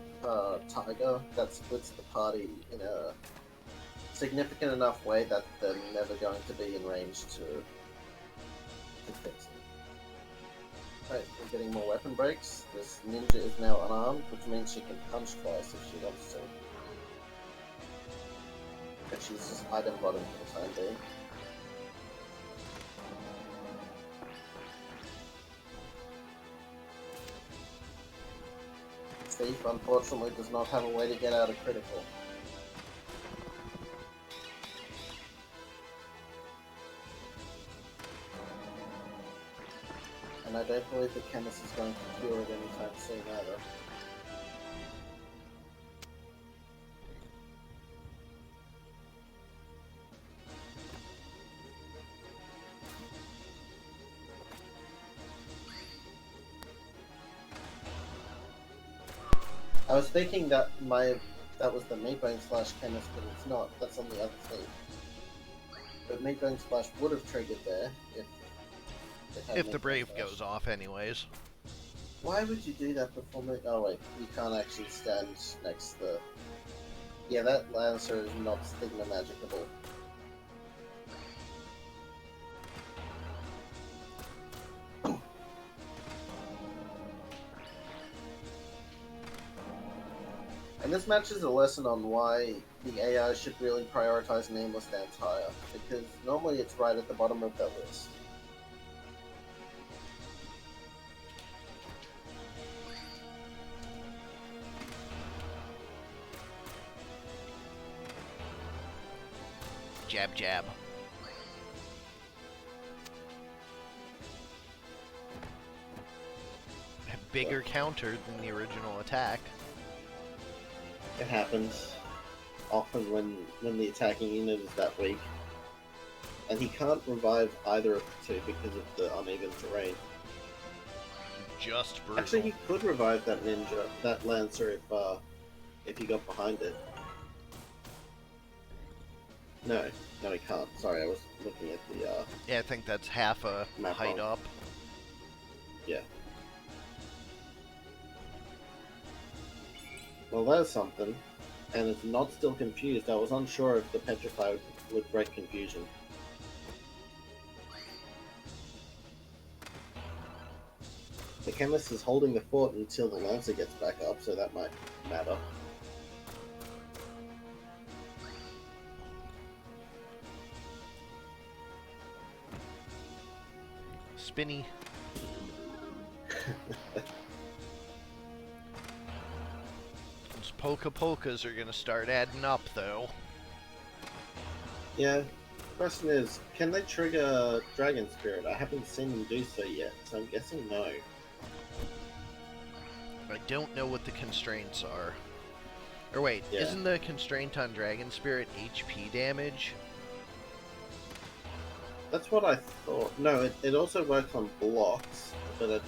Tiger, that splits the party in a significant enough way that they're never going to be in range to fix it. Right, we're getting more weapon breaks. This ninja is now unarmed, which means she can punch twice if she wants to. But she's just item bottom for the time being. Thief, unfortunately, does not have a way to get out of critical. And I don't believe the chemist is going to cure it anytime soon either. I was thinking that that was the Meatbone Splash chemist, but it's not. That's on the other thing. But Meatbone Splash would have triggered there If the Brave goes off anyways. Why would you do that before me? Oh wait, you can't actually stand next to the... Yeah, that Lancer is not Stigma Magicable. And this match is a lesson on why the AI should really prioritize Nameless Dance higher, because normally it's right at the bottom of that list. Jab, jab. A bigger counter than the original attack. It happens often when the attacking unit is that weak. And he can't revive either of the two because of the uneven terrain. Just brutal. Actually, he could revive that ninja, that Lancer, if he got behind it. No, he can't. Sorry, I was looking at the, Yeah, I think that's half a height up. Yeah. Well, there's something. And it's not still confused. I was unsure if the Petrify would break confusion. The chemist is holding the fort until the Lancer gets back up, so that might matter. Spinny. Those polkas are gonna start adding up, though. Yeah. Question is, can they trigger Dragon Spirit? I haven't seen them do so yet, so I'm guessing no. I don't know what the constraints are. Or wait, Yeah. isn't the constraint on Dragon Spirit HP damage? That's what I thought. No, it also works on blocks, but I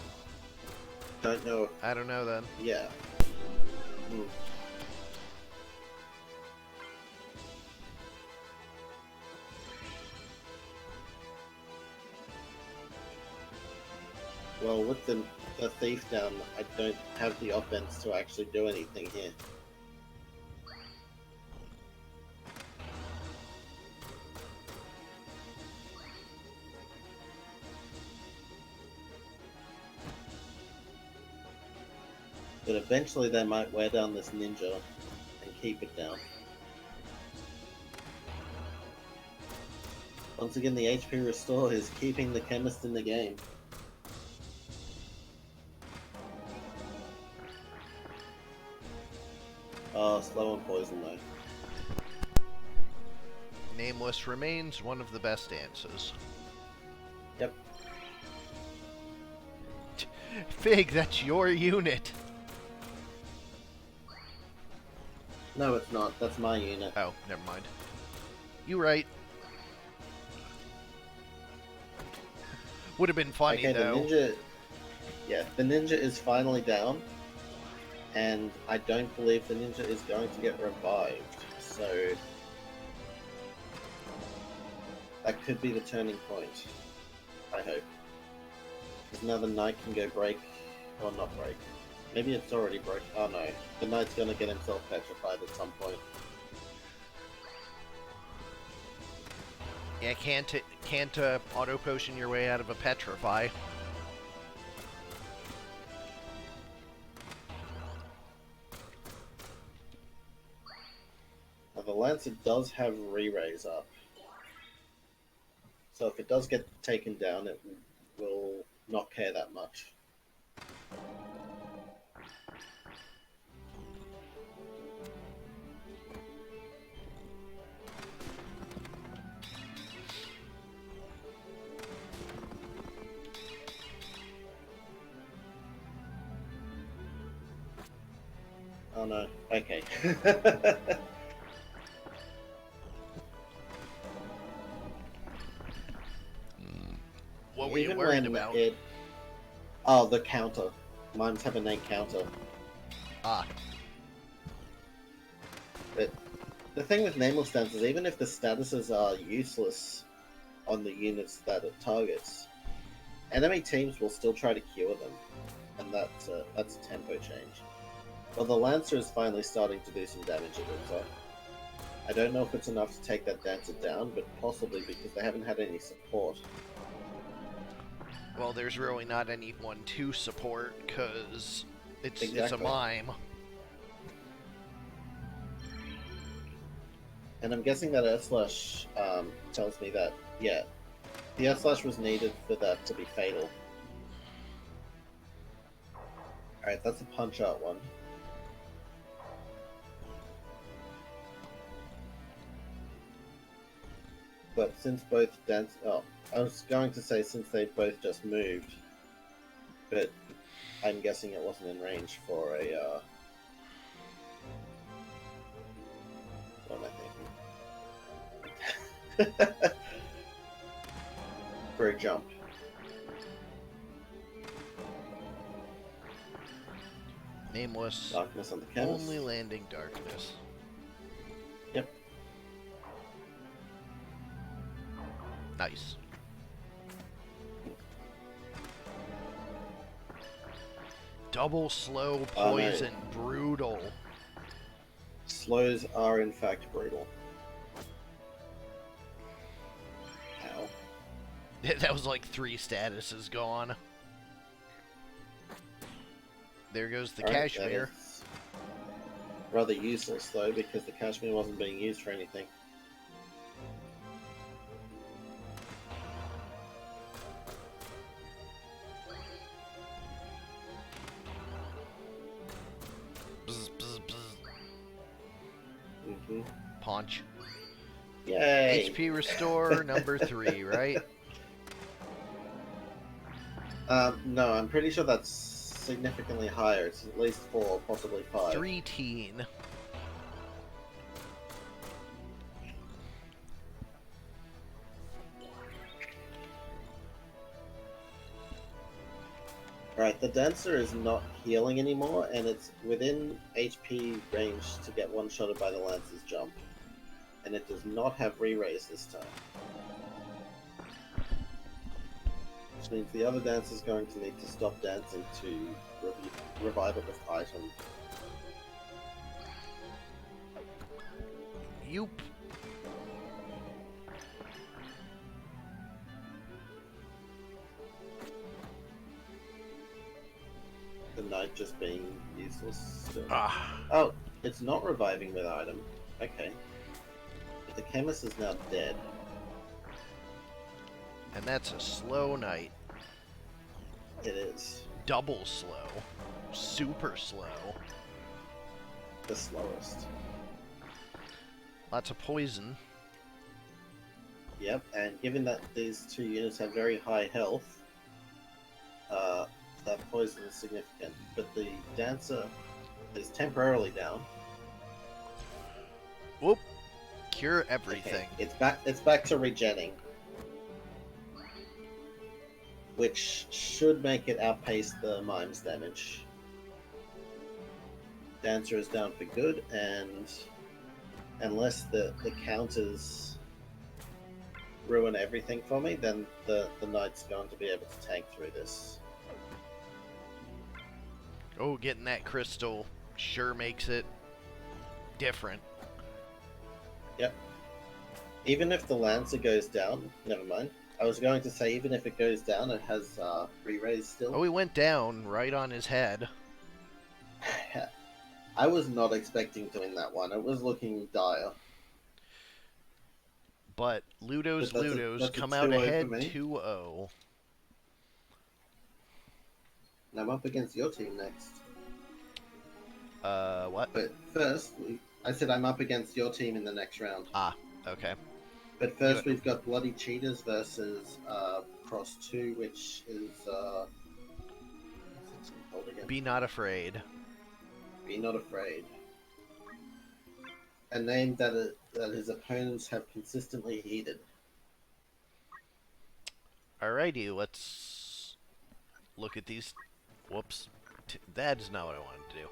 don't know if... I don't know then. Yeah. Hmm. Well, with the thief down, I don't have the offense to actually do anything here. But eventually they might wear down this ninja and keep it down. Once again, the HP restore is keeping the chemist in the game. Oh, slow on poison though. Nameless remains one of the best dances. Yep. Fig, that's your unit. No, it's not. That's my unit. Oh, never mind. You right. Would have been funny Okay, though. the ninja... Yeah, the ninja is finally down. And I don't believe the ninja is going to get revived. So... that could be the turning point. I hope. Because now the knight can go break... or not break. Maybe it's already broke. Oh no. The knight's gonna get himself petrified at some point. Yeah, can't auto potion your way out of a petrify. Now the Lancer does have re-raise up. So if it does get taken down, it will not care that much. Oh no. Okay. What were you Even worried when about? Oh, the counter. Mine's have an 8 counter. Ah. But the thing with Nameless Stance is even if the statuses are useless on the units that it targets, enemy teams will still try to cure them. And that's a tempo change. Well, the Lancer is finally starting to do some damage, it looks like. I don't know if it's enough to take that Dancer down, but possibly because they haven't had any support. Well, there's really not anyone to support, because it's a Exactly. mime. And I'm guessing that Earthslash tells me that, yeah, the Earthslash was needed for that to be fatal. Alright, that's a punch-out one. But since both dance... Oh, I was going to say since they both just moved, but I'm guessing it wasn't in range for a, what am I thinking? For a jump. Nameless. Darkness on the canvas. Only landing darkness. Yep. Nice. Double slow poison, brutal. Slows are in fact brutal. How? That was like 3 statuses gone. There goes the Alright, Cashmere. that is rather useless though, because the Cashmere wasn't being used for anything. Bzz, bzz, bzz. Mm-hmm. Punch. Yay! HP restore number 3, right? No, I'm pretty sure that's significantly higher. It's at least 4, possibly 5. 3 teen. Alright, the Dancer is not healing anymore, and it's within HP range to get one-shotted by the Lance's jump. And it does not have re-raise this time. Which means the other Dancer is going to need to stop dancing to revive it with item. Yoop. The Knight just being useless still. Ah. Oh, it's not reviving with item. Okay. But the Chemist is now dead. And that's a slow night. It is. Double slow. Super slow. The slowest. Lots of poison. Yep, and given that these two units have very high health, that poison is significant. But the Dancer is temporarily down. Whoop. Cure everything. Okay, it's back to regenning. Which should make it outpace the Mime's damage. Dancer is down for good, and unless the counters ruin everything for me, then the Knight's going to be able to tank through this. Oh, getting that crystal sure makes it different. Yep. Even if the Lancer goes down, never mind. I was going to say, even if it goes down, it has re-raise still. Oh, he went down right on his head. I was not expecting to win that one. It was looking dire. But Ludo's But that's a come out 2-0 ahead for me. 2-0. Now I'm up against your team next. What? But first, I said I'm up against your team in the next round. Ah, okay. But first, we've got Bloody Cheetahs versus Cross 2, which is what's it called again? Be Not Afraid. Be Not Afraid. A name that his opponents have consistently heeded. Alrighty, let's look at these. Whoops. That's not what I wanted to do.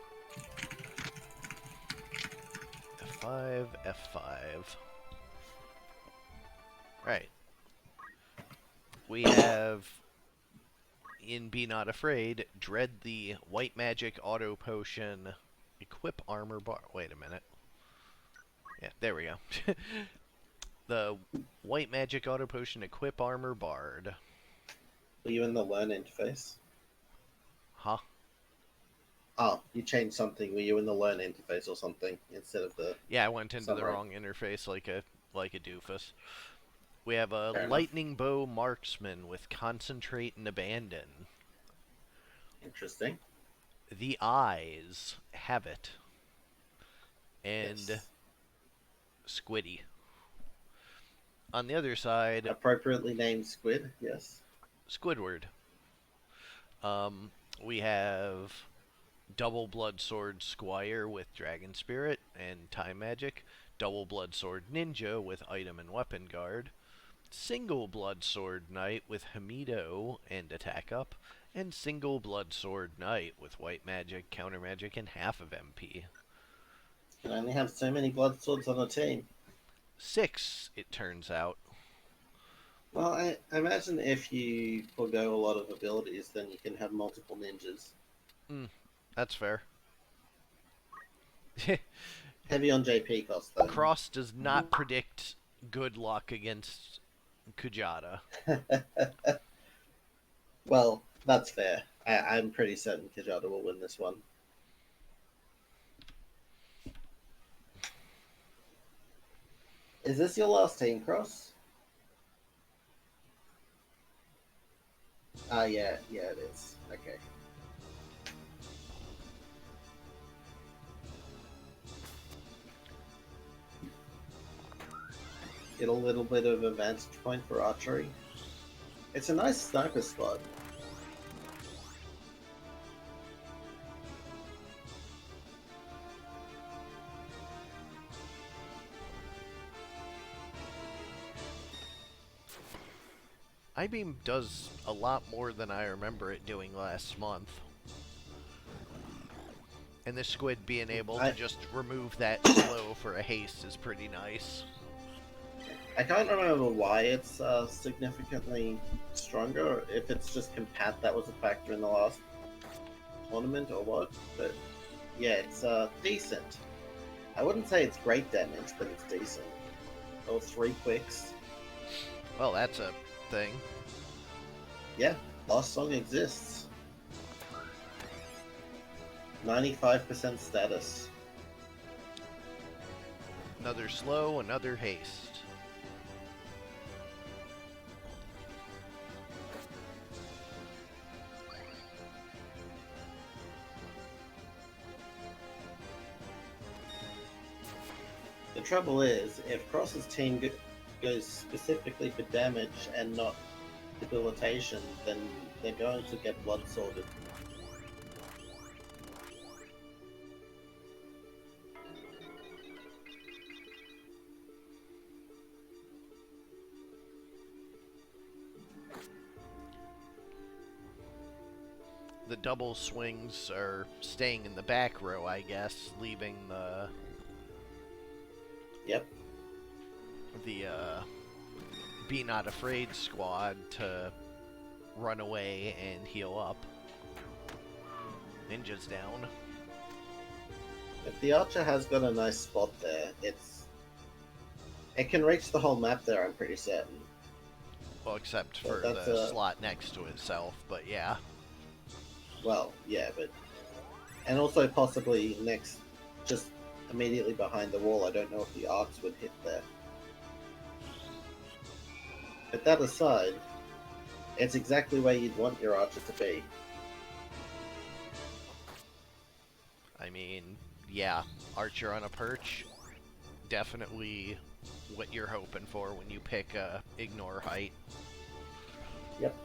F5, F5. Right. We have, in Be Not Afraid, dread the white magic auto potion, equip armor bar. Wait a minute. Yeah, there we go. The white magic auto potion, equip armor bard. Were you in the learn interface? Huh? Oh, you changed something. Were you in the learn interface or something instead of the? Yeah, I went into the summary? wrong interface like a doofus. We have a Fair enough. lightning bow marksman with concentrate and abandon. Interesting. The eyes have it. And Yes. Squiddy. On the other side, Appropriately named Squid. Yes. Squidward. We have double blood sword squire with dragon spirit and time magic, double blood sword ninja with item and weapon guard, single blood sword knight with Hamido and attack up, and single blood sword knight with white magic, counter magic, and half of MP. Can only have so many blood swords on a team. 6, it turns out. Well, I imagine if you forgo a lot of abilities, then you can have multiple ninjas. That's fair. Heavy on JP cost, though. Cross does not predict good luck against Kjata. Well, that's fair. I'm pretty certain Kjata will win this one. Is this your last team, Cross? Yeah, it is. Okay. Get a little bit of a vantage point for archery. It's a nice sniper spot. I-beam does a lot more than I remember it doing last month. And this squid being able to just remove that slow for a haste is pretty nice. I can't remember why it's significantly stronger, if it's just compat that was a factor in the last tournament or what, but yeah, it's decent. I wouldn't say it's great damage, but it's decent. Or 3 quicks. Well, that's a thing. Yeah, Lost Song exists. 95% status. Another slow, another haste. The trouble is, if Cross's team goes specifically for damage and not debilitation, then they're going to get blood sorted. The double swings are staying in the back row, I guess, leaving the... Yep. The, Be Not Afraid squad to run away and heal up. Ninja's down. If the Archer has got a nice spot there, it can reach the whole map there, I'm pretty certain. Well, except for the slot next to itself, but yeah. Well, yeah, but... And also possibly next, just immediately behind the wall. I don't know if the arcs would hit there. But that aside, it's exactly where you'd want your Archer to be. I mean, yeah, Archer on a perch, definitely what you're hoping for when you pick ignore height. Yep.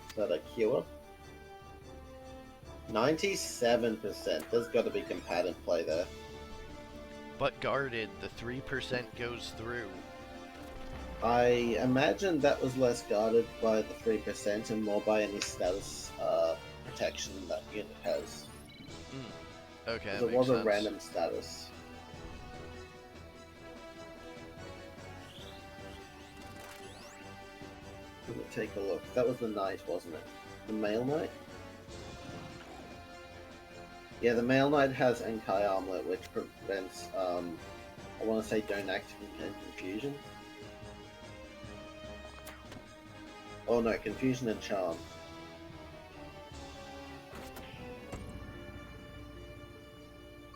Is that a cure? 97%. There's got to be combatant play there. But guarded, the 3% goes through. I imagine that was less guarded by the 3% and more by any status protection that unit has. Okay, that it makes was sense. A random status. Let me take a look. That was the knight, wasn't it? The male knight? Yeah, the male knight has Enkai Armlet, which prevents, I want to say, don't activate and confusion. Oh no, confusion and charm.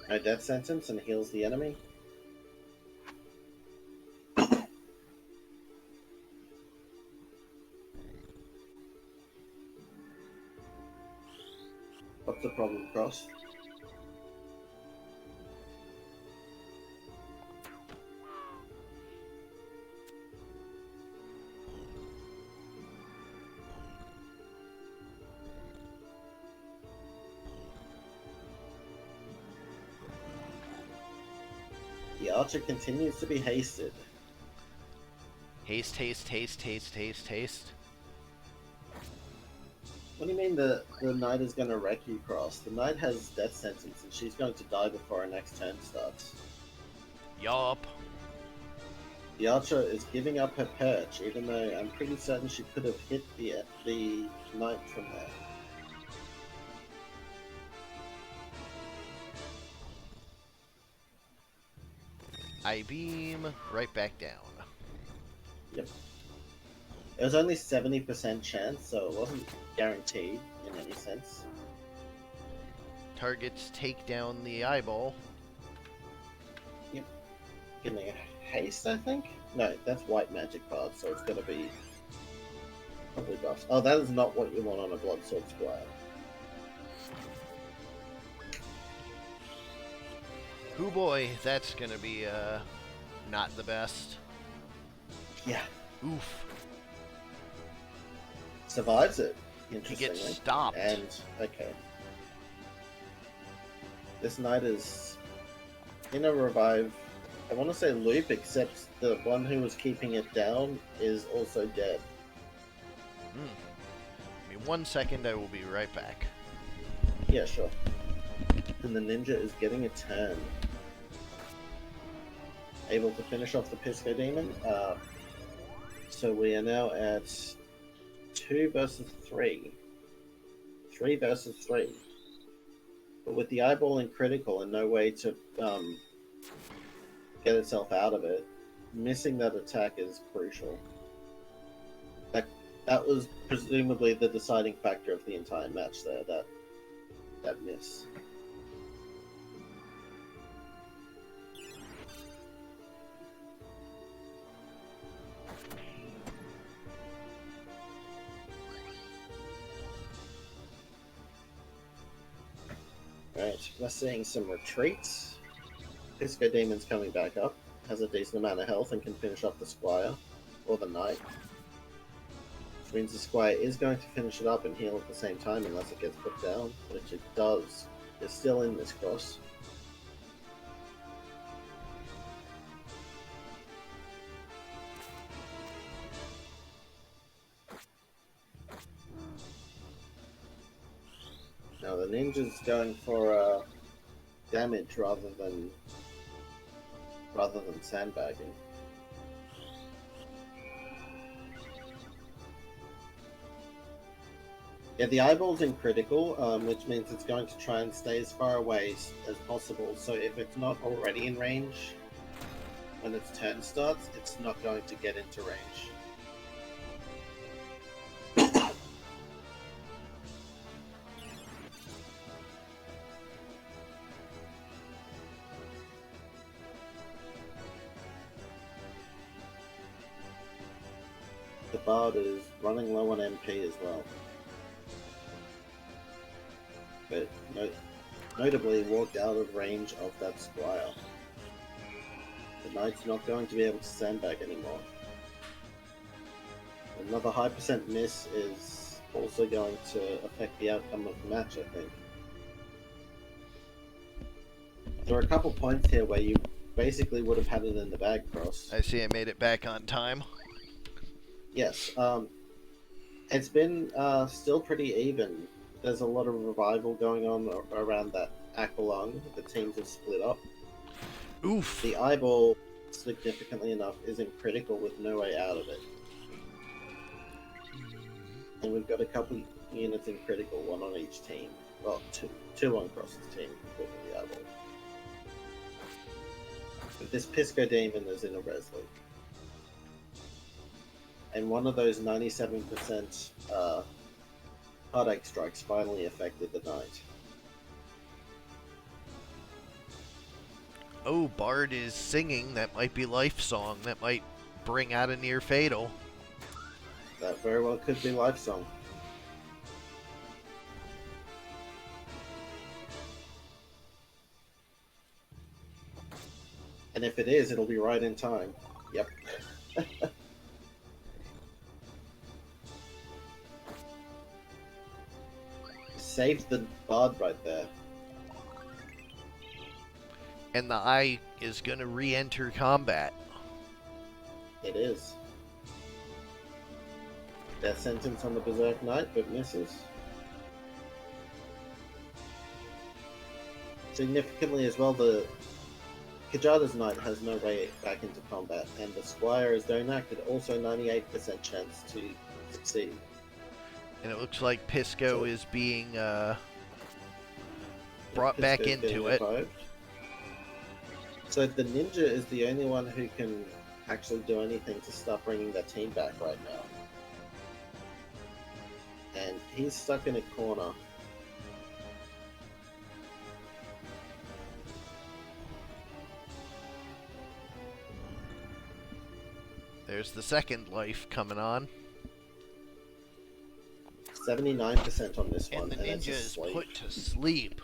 No death sentence and heals the enemy. What's the problem, Cross? The Archer continues to be hasted. Haste, haste, haste, haste, haste, haste. What do you mean the knight is going to wreck you, Cross? The knight has death sentence and she's going to die before her next turn starts. Yup. The Archer is giving up her perch, even though I'm pretty certain she could have hit the knight from there. I beam right back down. Yep. It was only 70% chance, so it wasn't guaranteed in any sense. Targets take down the eyeball. Yep. Getting a haste, I think? No, that's white magic card, so it's gonna be probably buffs. Oh, that is not what you want on a Bloodsword Squire. Hoo boy, that's gonna be not the best. Yeah. Oof. Survives it. He Interestingly. gets stopped. And okay. This knight is in a revive I want to say loop, except the one who was keeping it down is also dead. Give me 1 second, I will be right back. Yeah, sure. And the ninja is getting a turn. Able to finish off the Pisco Demon. So we are now at 2 versus 3. 3 versus 3. But with the eyeball in critical and no way to get itself out of it, missing that attack is crucial. That was presumably the deciding factor of the entire match there, that miss. Right, we're seeing some retreats. Pisco Demon's coming back up, has a decent amount of health and can finish off the Squire, or the Knight. Which means the Squire is going to finish it up and heal at the same time unless it gets put down, which it does. It's still in this cross. Now the ninja's going for damage rather than sandbagging. Yeah, the eyeball's in critical, which means it's going to try and stay as far away as possible. So if it's not already in range when its turn starts, it's not going to get into range. The Bard is running low on MP as well. But notably walked out of range of that Squire. The Knight's not going to be able to sandbag anymore. Another high percent miss is also going to affect the outcome of the match, I think. There are a couple points here where you basically would have had it in the bag, Cross. I see I made it back on time. Yes, it's been still pretty even. There's a lot of revival going on around that Aqualung. The teams have split up. Oof. The eyeball, significantly enough, is in critical with no way out of it. And we've got a couple units in critical, one on each team. Well, two on Cross's team, including the eyeball. But this Pisco Demon is in a res loop. And one of those 97% heartache strikes finally affected the Knight. Oh, Bard is singing. That might be Life Song. That might bring out a near fatal. That very well could be Life Song. And if it is, it'll be right in time. Yep. Saved the Bard right there. And the eye is going to re-enter combat. It is. Death sentence on the Berserk Knight, but misses. Significantly as well, the Kjata's Knight has no way back into combat, and the Squire is enacted also 98% chance to succeed. And it looks like Pisco is being brought back into it. Revived. So the ninja is the only one who can actually do anything to start bringing that team back right now. And he's stuck in a corner. There's the second life coming on. 79% on this one. And the ninja is put to sleep.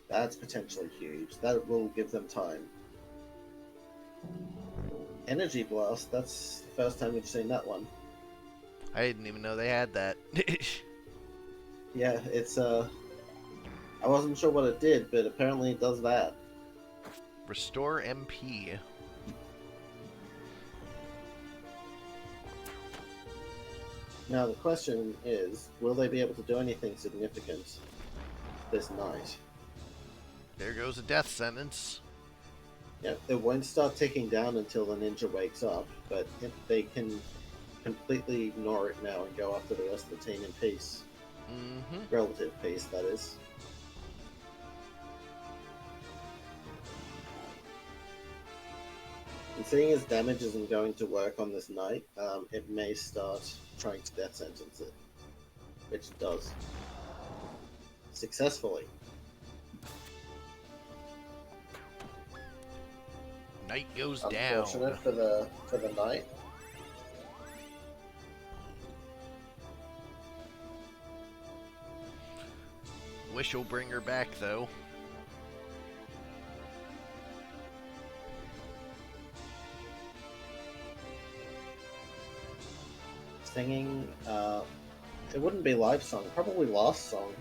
That's potentially huge. That will give them time. Energy Blast, that's the first time we've seen that one. I didn't even know they had that. Yeah, it's I wasn't sure what it did, but apparently it does that. Restore MP. Now the question is, will they be able to do anything significant this night? There goes a death sentence. Yeah, it won't start ticking down until the ninja wakes up, but if they can completely ignore it now and go after the rest of the team in peace. Mm-hmm. Relative peace, that is. And seeing as damage isn't going to work on this knight, it may start trying to death sentence it. Which it does. Successfully. Knight goes Unfortunate down. for the knight. Wish will bring her back, though. Singing, it wouldn't be live song, probably last song.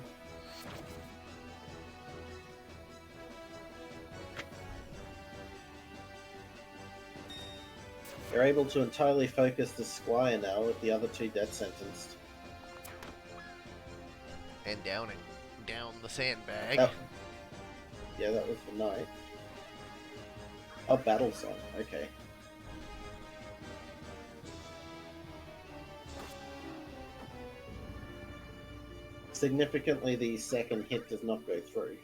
They're able to entirely focus the Squire now with the other two death sentenced. And down the sandbag. Oh. Yeah, that was the knight. Oh, battle song, okay. Significantly, the second hit does not go through.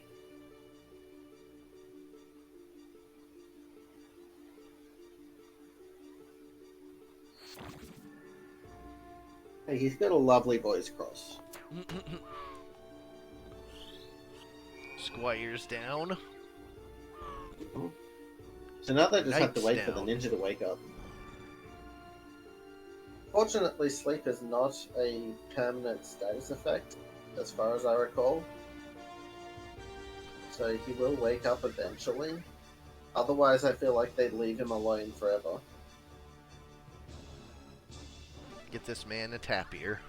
Hey, he's got a lovely voice cross. Squire's down. So now they just have to Knight's wait for the down. ninja to wake up. Fortunately, sleep is not a permanent status effect, as far as I recall. So he will wake up eventually. Otherwise, I feel like they'd leave him alone forever. Get this man a tapir.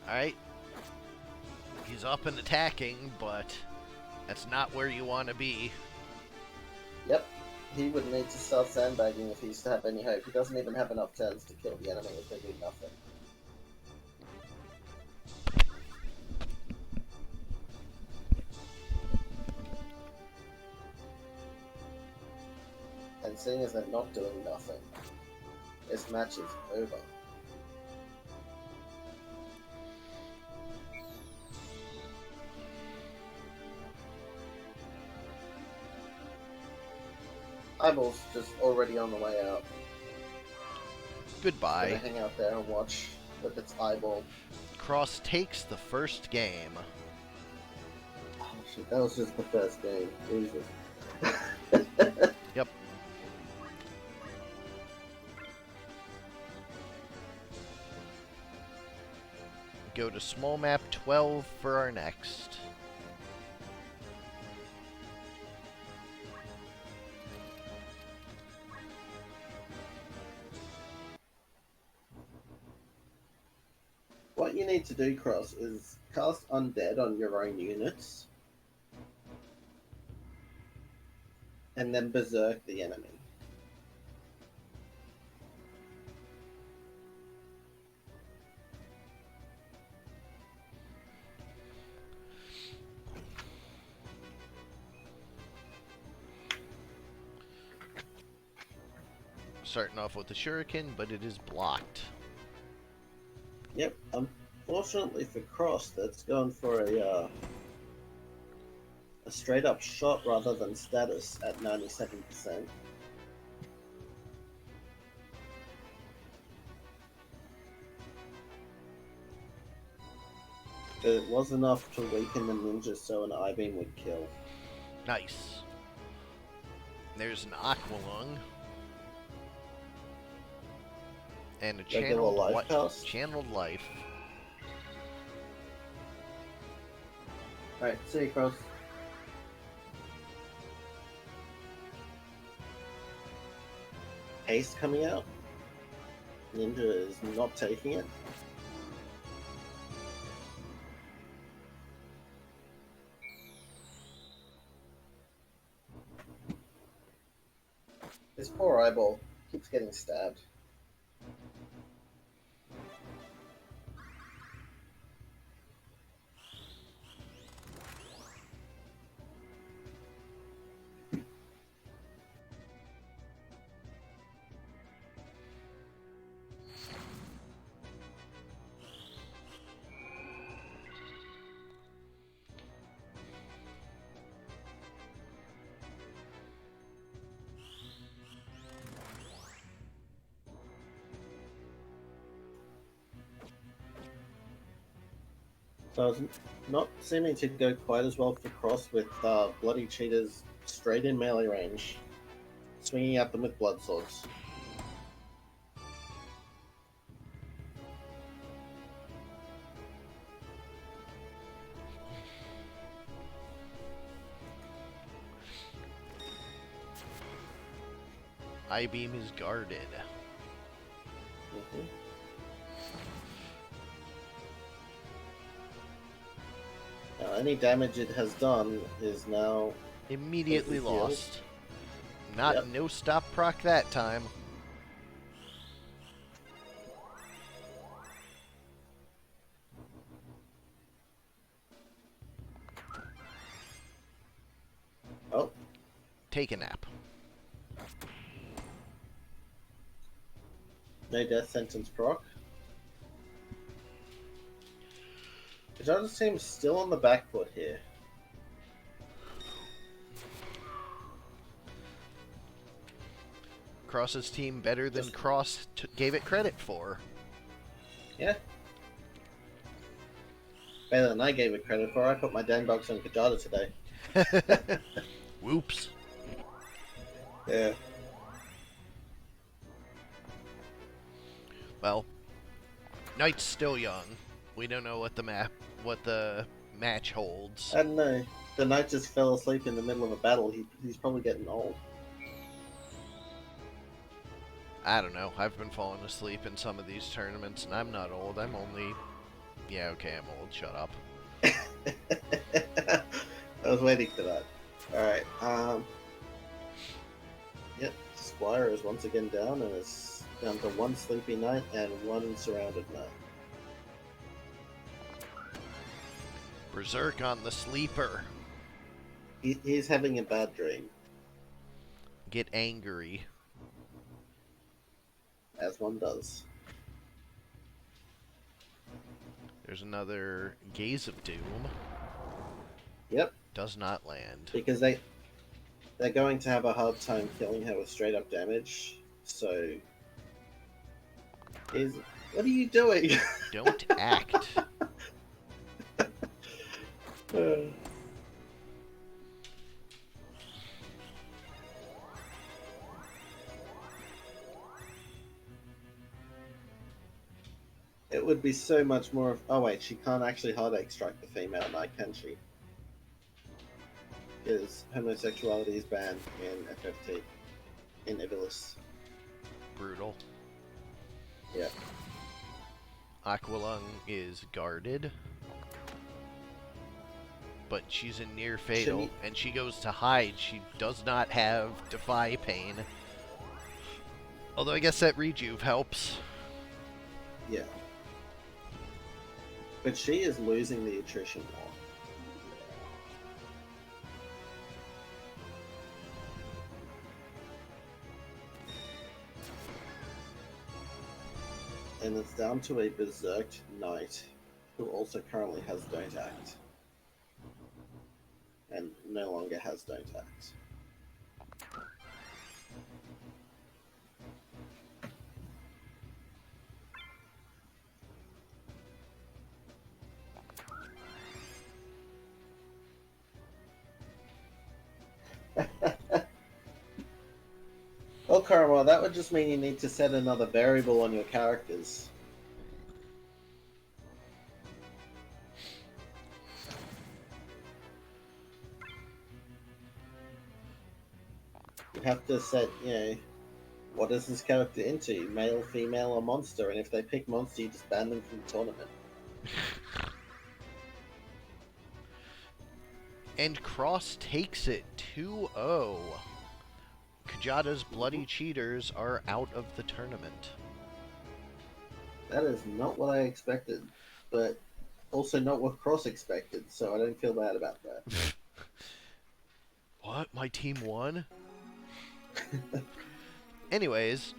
Alright. He's up and attacking, but that's not where you want to be. Yep. He would need to start sandbagging if he's to have any hope. He doesn't even have enough turns to kill the enemy if they do nothing. And seeing as they're not doing nothing, this match is over. Eyeball's just already on the way out. Goodbye. Gonna hang out there and watch with its eyeball. Cross takes the first game. Oh shit, that was just the first game. Jesus. Yep. Go to small map 12 for our next. What you need to do, Cross, is cast Undead on your own units. And then berserk the enemy. Starting off with the shuriken, but it is blocked. Yep, unfortunately for Cross, that's going for a straight up shot rather than status at 97%. But it was enough to weaken the ninja so an I-beam would kill. Nice. There's an Aqualung. And a Regular life cast? channeled life. Alright, see you, Cross. Haste coming out. Ninja is not taking it. eyeball. Keeps getting stabbed. So it's not seeming to go quite as well for Cross with bloody cheaters straight in melee range, swinging at them with blood swords. I-beam is guarded. Mm-hmm. Now, any damage it has done is now Immediately completely healed. lost. Not Yep. no stop proc that time. Oh, Take a nap. no death sentence proc. Kjata seems still on the back foot here. Cross's team better than Just- Cross gave it credit for. Yeah. Better than I gave it credit for. I put my Dan box on Kjata today. Whoops. Yeah. Well, Knight's still young. We don't know what the match holds. I don't know. The knight just fell asleep in the middle of a battle. He's probably getting old. I don't know. I've been falling asleep in some of these tournaments, and I'm not old. I'm only... Yeah, okay, I'm old. Shut up. I was waiting for that. Alright, yep, Squire is once again down and is down to one sleepy knight and one surrounded knight. Berserk on the sleeper. He's having a bad dream, Get angry. as one does. There's another Gaze of Doom. Yep, Does not land. because they're going to have a hard time killing her with straight up damage, so... What are you doing? Don't act. It would be so much more... Oh wait, she can't actually heartache strike the female knight, can she? Because homosexuality is banned in FFT. In Ivilis. Brutal. Yeah. Aqualung is guarded. But she's in near fatal, and she goes to hide. She does not have Defy Pain. Although I guess that Rejuve helps. Yeah. But she is losing the attrition war. And it's down to a berserked knight who also currently has Don't Act. And no longer has Don't Act. Well, Korremar, that would just mean you need to set another variable on your characters. You have to set, what is this character into? Male, female, or monster? And if they pick monster, you just ban them from the tournament. And Cross takes it 2-0. Kjata's Bloody Cheaters are out of the tournament. That is not what I expected, but also not what Cross expected, so I don't feel bad about that. What? My team won? Anyways,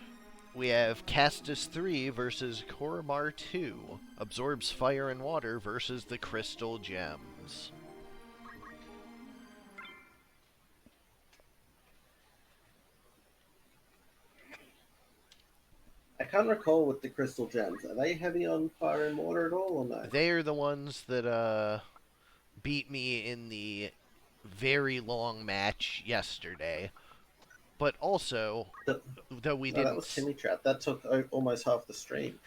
we have Castus 3 versus Korremar 2. Absorbs fire and water versus the crystal gems. I can't recall with the crystal gems. Are they heavy on fire and water at all, or no? They are the ones that beat me in the very long match yesterday. But also, though we No, that didn't... was Timmy Trap. That took almost half the stream.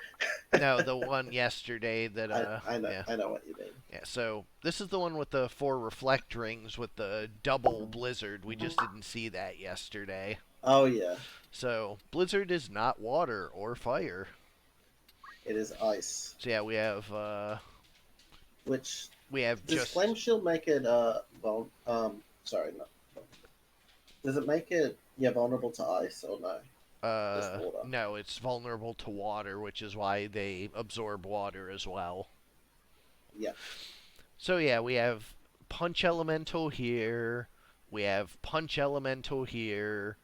No, the one yesterday that... I know, yeah. I know what you mean. Yeah, so this is the one with the 4 reflect rings with the double blizzard. We just didn't see that yesterday. Oh, yeah. So, blizzard is not water or fire. It is ice. So yeah, we have Which does does Flame Shield make it sorry, no. Does it make it vulnerable to ice or no? Just water. no, it's vulnerable to water, which is why they absorb water as well. Yeah. So yeah, we have Punch Elemental here, we have Punch Elemental here,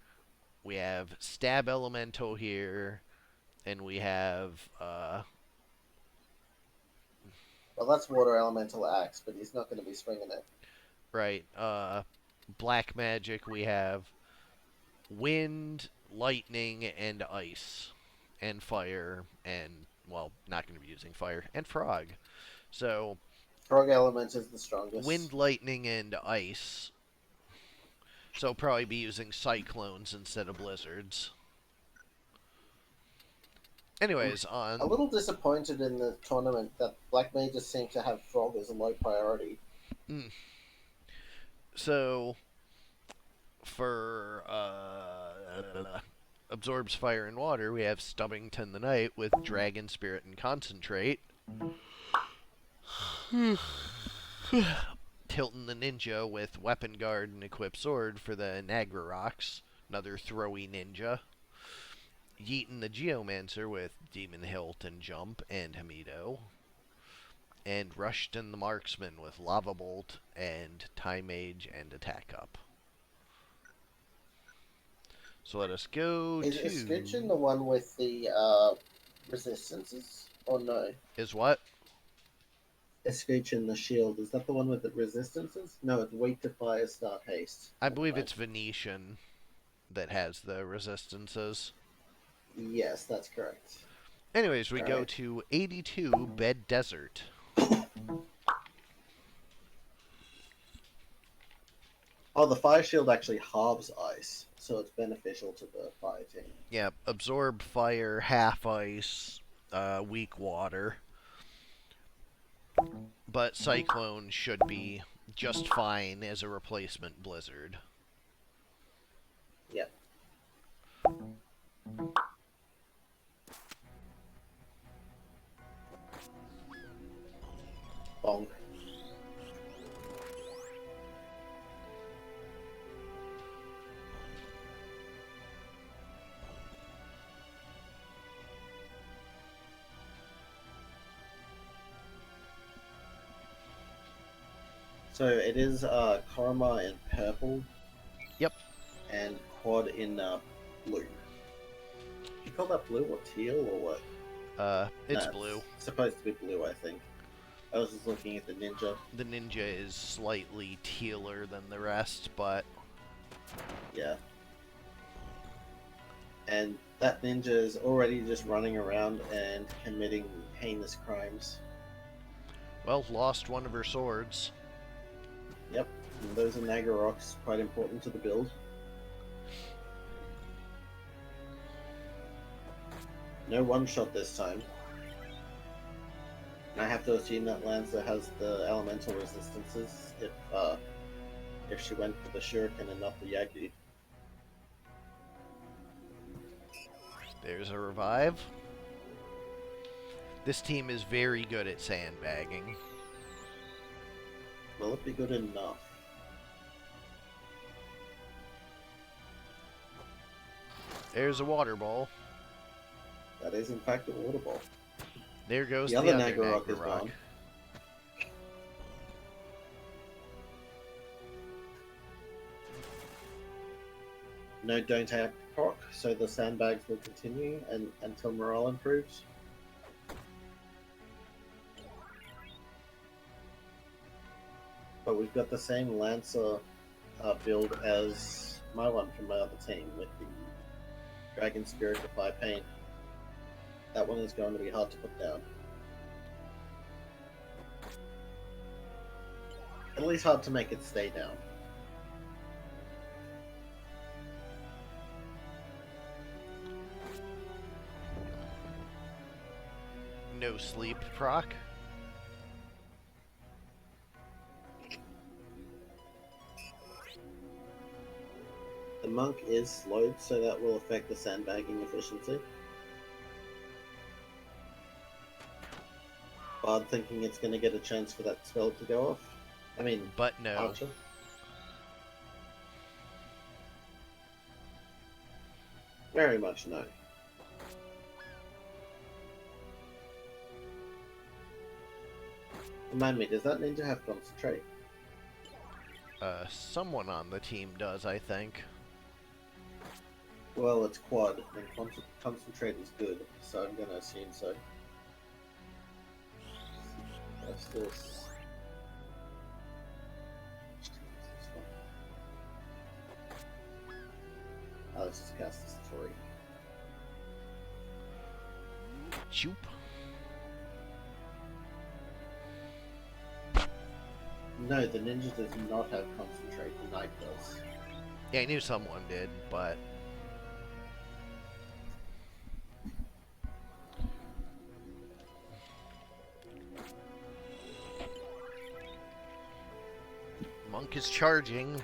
we have Stab Elemental here, and we have Well, that's Water Elemental Axe, but he's not going to be swinging it. right, Black Magic, we have Wind, Lightning, and Ice, and Fire, and, well, not going to be using Fire, and Frog. So, Frog Element is the strongest. Wind, Lightning, and Ice. So, probably be using Cyclones instead of Blizzards. Anyways, A little disappointed in the tournament that Black Mages seem to have Frog as a low priority. So, for absorbs fire and water, we have Stubbington the Knight with Dragon Spirit and Concentrate. Tilton the Ninja with Weapon Guard and Equip Sword for the Nagra Rocks, another throwy ninja. Yeaton the Geomancer with Demon Hilt and Jump and Hamido. And Rushton the Marksman with Lava Bolt and Time Mage and Attack Up. So let us go Is to... Is Scritchin the one with the resistances? Or no? Is what? Escutcheon the shield, is that the one with the resistances? No, it's weight to fire, start haste. I believe it's Venetian that has the resistances. Yes, that's correct. Anyways, we go to 82 Bed Desert. Oh, the fire shield actually halves ice, so it's beneficial to the fire team. Yeah, absorb fire, half ice, weak water. But Cyclone should be just fine as a replacement Blizzard. Yep. Bonk. So it is Korremar in purple. Yep. And Quad in blue. You call that blue or teal or what? It's blue. It's supposed to be blue, I think. I was just looking at the ninja. The ninja is slightly tealer than the rest, but... Yeah. And that ninja is already just running around and committing heinous crimes. Well, lost one of her swords. Yep. And those are Naga rocks, quite important to the build. No one-shot this time. And I have to assume that Lancer has the elemental resistances if she went for the Shuriken and not the Yagu. There's a revive. This team is very good at sandbagging. Will it be good enough? There's a water ball. That is in fact a water ball. There goes The other Nagorok is gone. No, don't have proc, so the sandbags will continue until morale improves. But we've got the same Lancer build as my one from my other team with the Dragon Spirit Defy Pain. That one is going to be hard to put down. At least hard to make it stay down. No sleep proc. The monk is slowed, so that will affect the sandbagging efficiency. Bard thinking it's going to get a chance for that spell to go off. I mean, but no. Archer. Very much no. Remind me, does that ninja have concentrate? Someone on the team does, I think. Well, it's quad, and concentrate is good, so I'm gonna assume so. What's this? Oh, this is Castus 3. Choop. No, the ninja does not have concentrate, the knight does. Yeah, I knew someone did, but... Monk is charging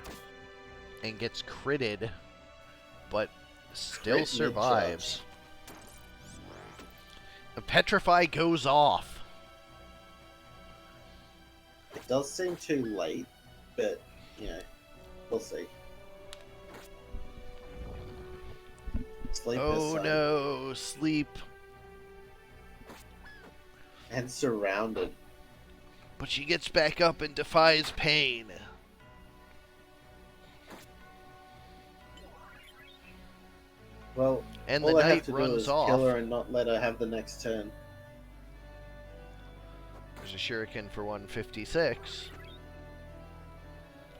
and gets critted, but still survives. The Petrify goes off. It does seem too late, but, you know, we'll see. Sleep oh no, sleep. And surrounded. But she gets back up and defies pain. Well, and all the I have knight to runs do is off. kill her and not let her have the next turn. There's a shuriken for 156.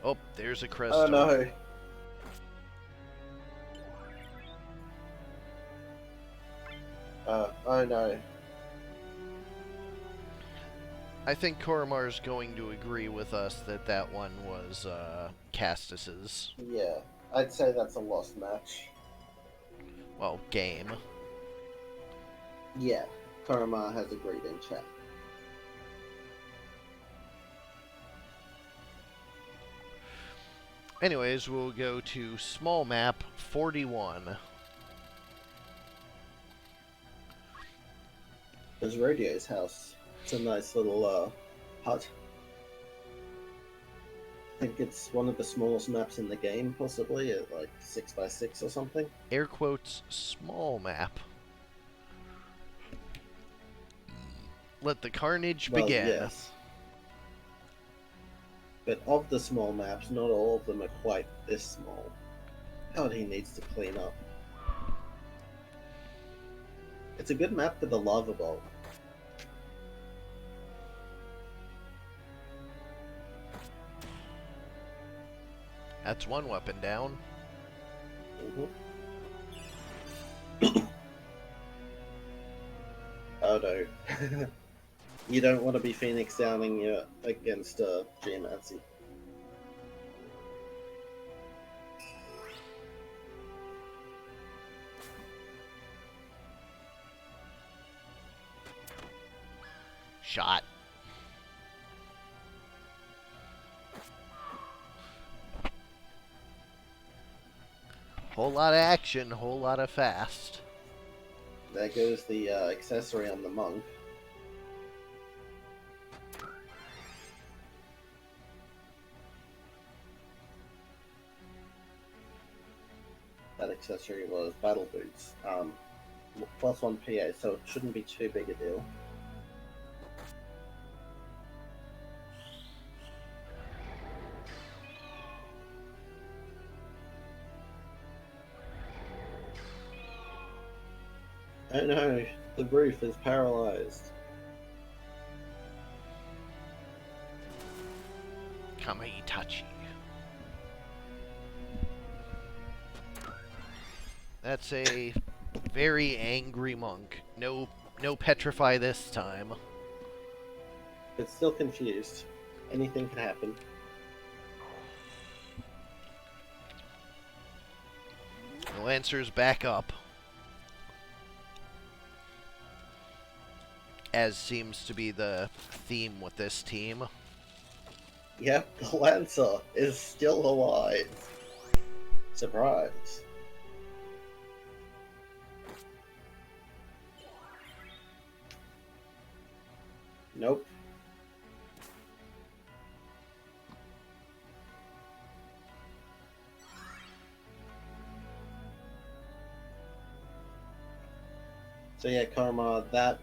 Oh, there's a crystal. Oh no. Oh no. I think Korremar's going to agree with us that that one was Castus's. Yeah, I'd say that's a lost match. Well, game. Yeah, Korremar has agreed in chat. Anyways, we'll go to small map 41. There's Radio's house. It's a nice little hut. I think it's one of the smallest maps in the game, possibly, at like 6x6 or something. Air quotes, small map. Let the carnage begin. Yes. But of the small maps, not all of them are quite this small. God, he needs to clean up. It's a good map for the lava bolt. That's one weapon down. Oh no. You don't want to be Phoenix Downing against Geomancy. Shot. Whole lot of action, whole lot of fast. There goes the accessory on the monk. That accessory was battle boots. +1 PA, so it shouldn't be too big a deal. Oh no, the roof is paralyzed. Kamaitachi. That's a very angry monk. No petrify this time. It's still confused. Anything can happen. The Lancers back up. As seems to be the theme with this team. Yep, the Lancer is still alive. Surprise. Nope. So yeah, Korremar, that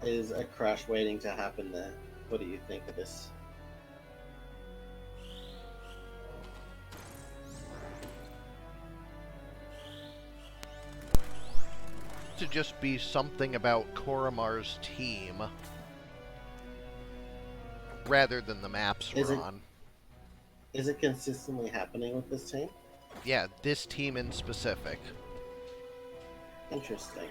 is a crash waiting to happen there. What do you think of this? To just be something about Korremar's team rather than the maps we're on. Is it consistently happening with this team? Yeah, this team in specific. Interesting.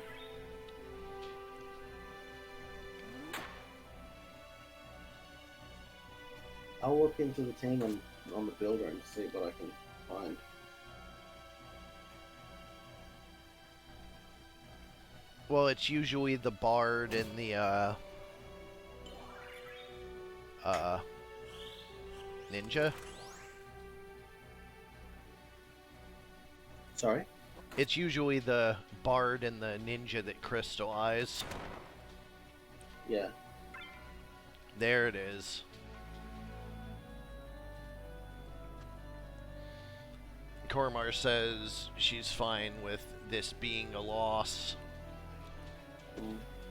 I'll look into the team on the builder and see what I can find. Well, it's usually the bard and the ninja. Sorry? It's usually the bard and the ninja that crystallize. Yeah. There it is. Korremar says she's fine with this being a loss.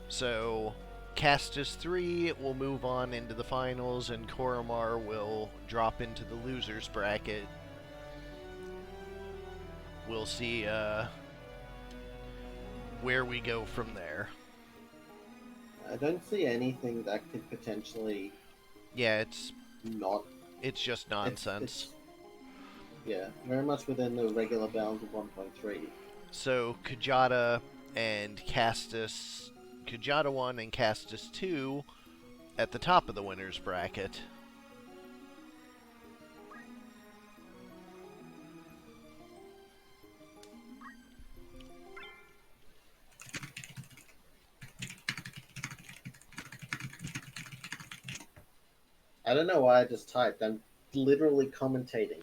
So, Castus 3 will move on into the finals, and Korremar will drop into the losers bracket. We'll see where we go from there. I don't see anything that could potentially... Yeah, it's just nonsense. Yeah, very much within the regular bounds of 1.3. So, Kjata and Castus... Kjata 1 and Castus 2 at the top of the winners bracket. I don't know why I just typed. I'm literally commentating.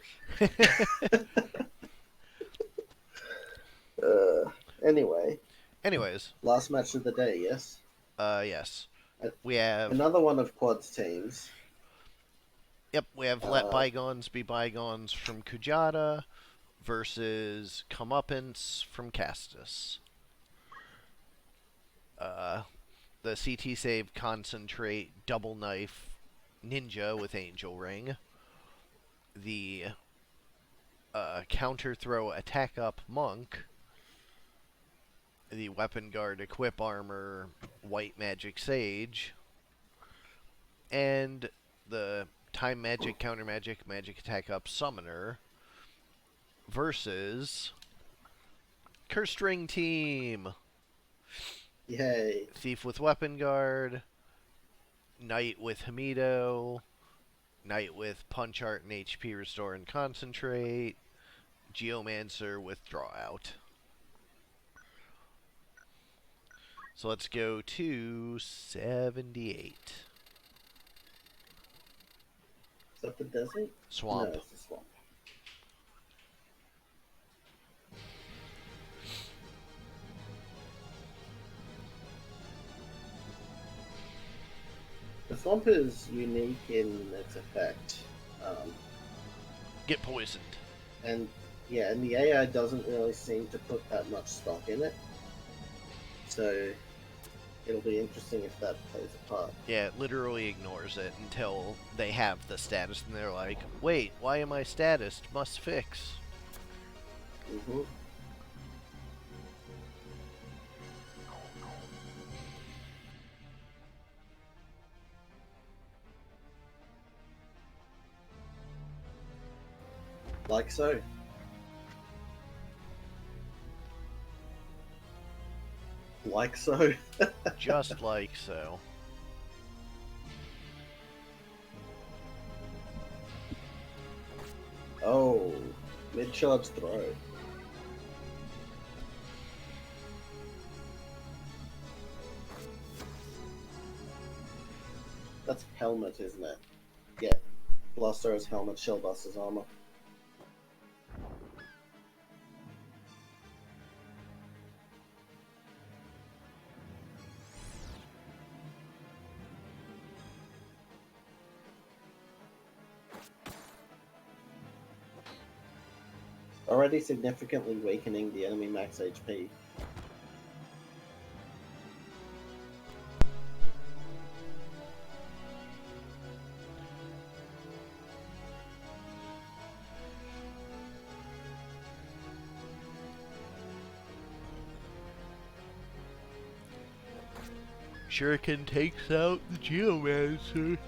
Anyways. Last match of the day, yes? Yes. We have... another one of Quad's teams. Yep, we have Let Bygones Be Bygones from Kjata versus Comeuppance from Castus. The CT Save Concentrate Double Knife Ninja with Angel Ring. The Counter Throw Attack Up Monk. The Weapon Guard Equip Armor White Magic Sage. And the Time Magic Counter Magic Magic Attack Up Summoner versus Cursed Ring Team. Yay. Thief with Weapon Guard, Knight with Hamido, Knight with Punch Art and HP Restore and Concentrate, Geomancer with Draw Out. So let's go to 78. Is that the desert? Swamp. No, it's the swamp. The swamp is unique in its effect. Get poisoned. And Yeah, and the AI doesn't really seem to put that much stock in it. So it'll be interesting if that plays a part. Yeah, it literally ignores it until they have the status, and they're like, wait, why am I statused? Must fix. Mm-hmm. Like so. Like so. Just like so. Oh, mid-charge throw. That's helmet, isn't it? Yeah. Blaster's helmet, Shellbuster's armor. Already significantly weakening the enemy max HP. Shuriken takes out the Geomancer.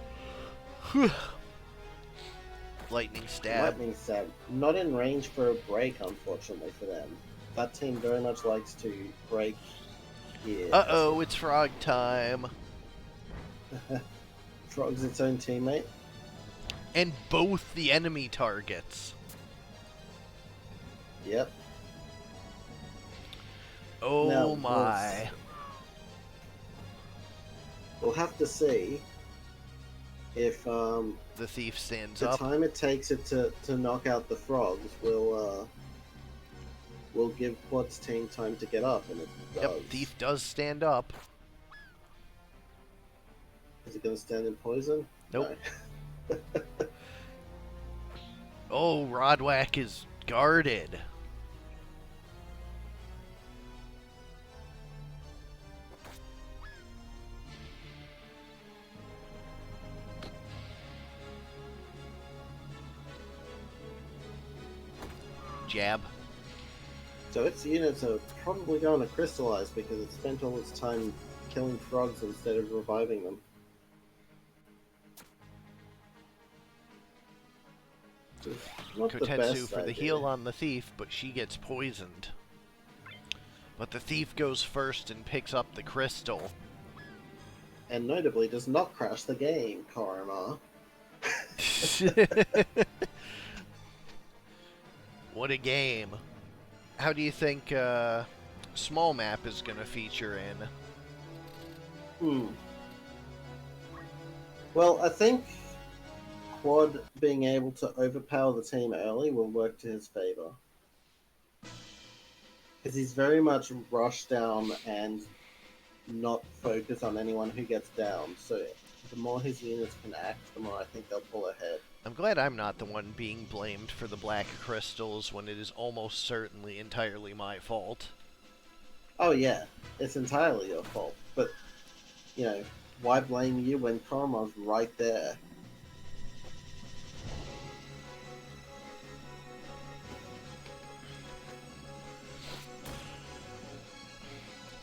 Lightning stab. Lightning stab. Not in range for a break, unfortunately for them. That team very much likes to break here. Uh-oh, it's frog time. Frog's its own teammate. And both the enemy targets. Yep. Oh Now, my. We'll have to see if The thief stands the up. time it takes it to knock out the frogs will give Quad's team time to get up, and it does. Yep, thief does stand up. Is it going to stand in poison? Nope. No. Oh, Rodwhack is guarded. Jab. So its units are probably going to crystallize because it spent all its time killing frogs instead of reviving them. Not the Kotetsu best for the idea. heal on the thief, but she gets poisoned. But the thief goes first and picks up the crystal. And notably does not crash the game, Korremar. What a game. How do you think small map is going to feature in? Well, I think Quad being able to overpower the team early will work to his favor. Because he's very much rushed down and not focus on anyone who gets down. So the more his units can act, the more I think they'll pull ahead. I'm glad I'm not the one being blamed for the black crystals when it is almost certainly entirely my fault. Oh yeah, it's entirely your fault. But, you know, why blame you when Korremar's right there?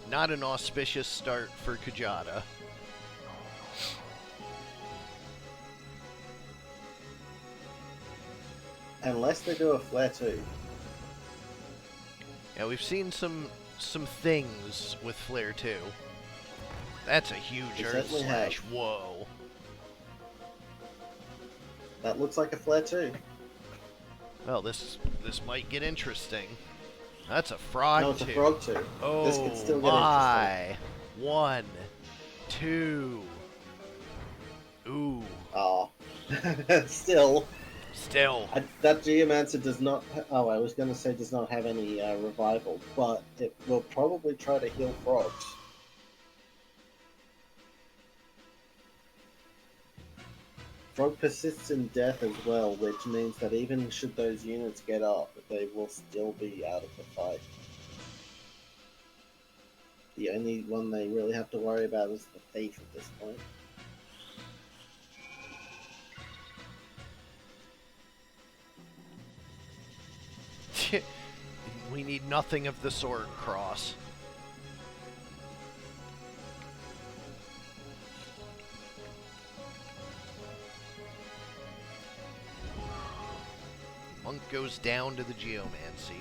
Not an auspicious start for Kjata. Unless they do a flare too. Yeah, we've seen some things with Flare 2. That's a huge We Earth certainly Slash. have. Whoa. That looks like a flare too. Well, this might get interesting. That's a frog No, it's too. a frog too. Oh This could still get my! 1, 2. Ooh. Oh. Still. That Geomancer does not... I was going to say does not have any revival, but it will probably try to heal frogs. Frog persists in death as well, which means that even should those units get up, they will still be out of the fight. The only one they really have to worry about is the thief at this point. We need nothing of the sword cross. Monk goes down to the geomancy.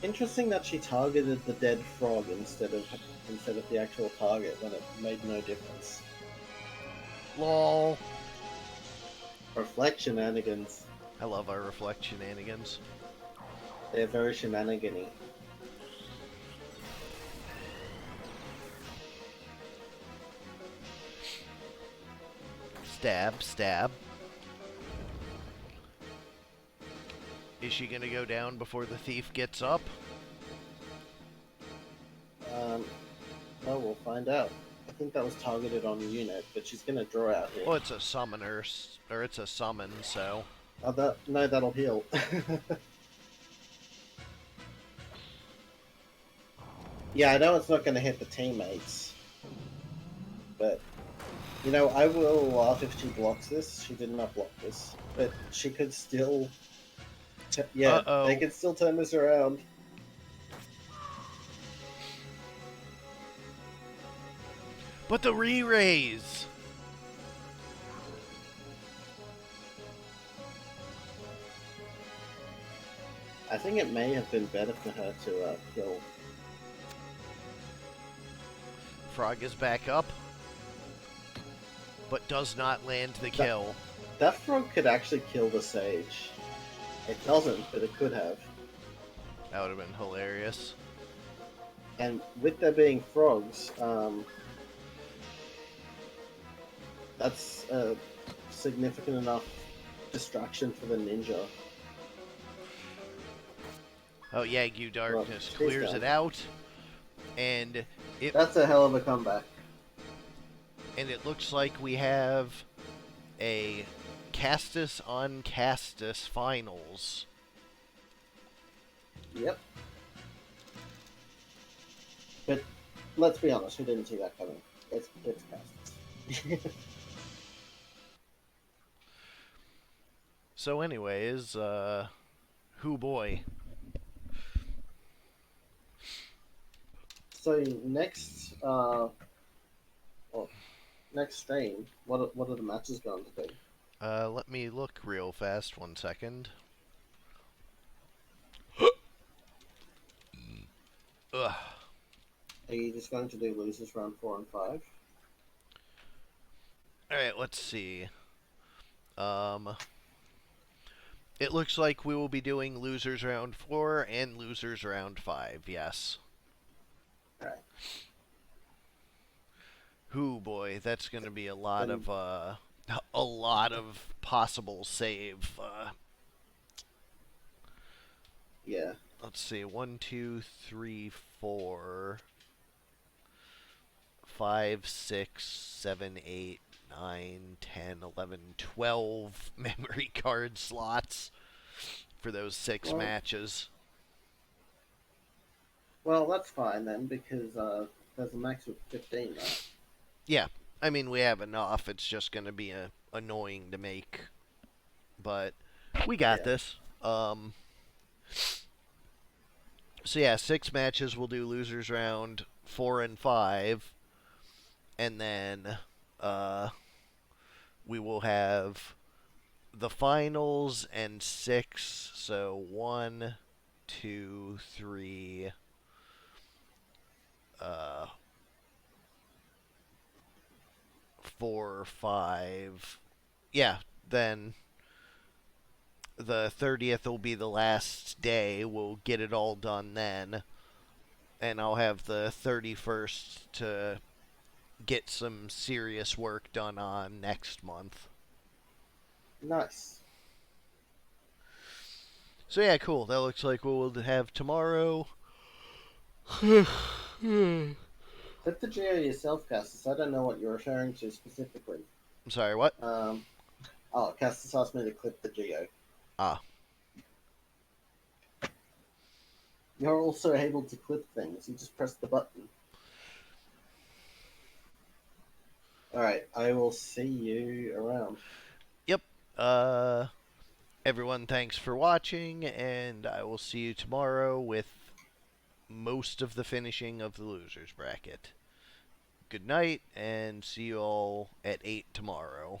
Interesting that she targeted the dead frog instead of the actual target when it made no difference. LOL. Reflect shenanigans. I love our reflect shenanigans. They're very shenanigan-y. Stab, stab. Is she gonna go down before the thief gets up? No, we'll find out. I think that was targeted on a unit, but she's gonna draw out here. Well, it's a summoner, or it's a summon, so... No, that'll heal. Yeah, I know it's not gonna hit the teammates, but... You know, I will laugh if she blocks this. She did not block this, but she could still... Yeah, Uh-oh. They could still turn this around. But the re-raise! I think it may have been better for her to kill. Frog is back up, but does not land the kill. That frog could actually kill the sage. It doesn't, but it could have. That would have been hilarious. And with there being frogs, that's a significant enough distraction for the ninja. Oh, Yagyu Darkness Well, clears it out, and That's a hell of a comeback. And it looks like we have a Castus on Castus finals. Yep. But let's be honest, who didn't see that coming? It's Castus. So anyways, who boy? So next, next stream, what are the matches going to be? Let me look real fast, 1 second. Ugh. Are you just going to do losers round 4 and 5? Alright, let's see. It looks like we will be doing losers round 4 and losers round 5, yes. Alright. Hoo boy, that's gonna be a lot of possible save. Yeah. Let's see, 1, 2, 3, 4, 5, 6, 7, 8, 9, 10, 11, 12 memory card slots for those 6 matches. Well, that's fine then, because there's a max of 15, right? Yeah, I mean, we have enough. It's just going to be annoying to make. But we got this. So yeah, 6 matches. We'll do losers round 4 and 5. And then we will have the finals and 6. So 1, 2, 3... 4, 5. Yeah, then the 30th will be the last day. We'll get it all done then. And I'll have the 31st to get some serious work done on next month. Nice. So yeah, cool. That looks like what we'll have tomorrow. Hit the GO yourself, Castus. I don't know what you're referring to specifically. I'm sorry, what? Oh, Castus asked me to clip the geo. Ah. You're also able to clip things. You just press the button. Alright, I will see you around. Yep. Everyone, thanks for watching, and I will see you tomorrow with most of the finishing of the losers bracket. Good night, and see you all at 8 tomorrow.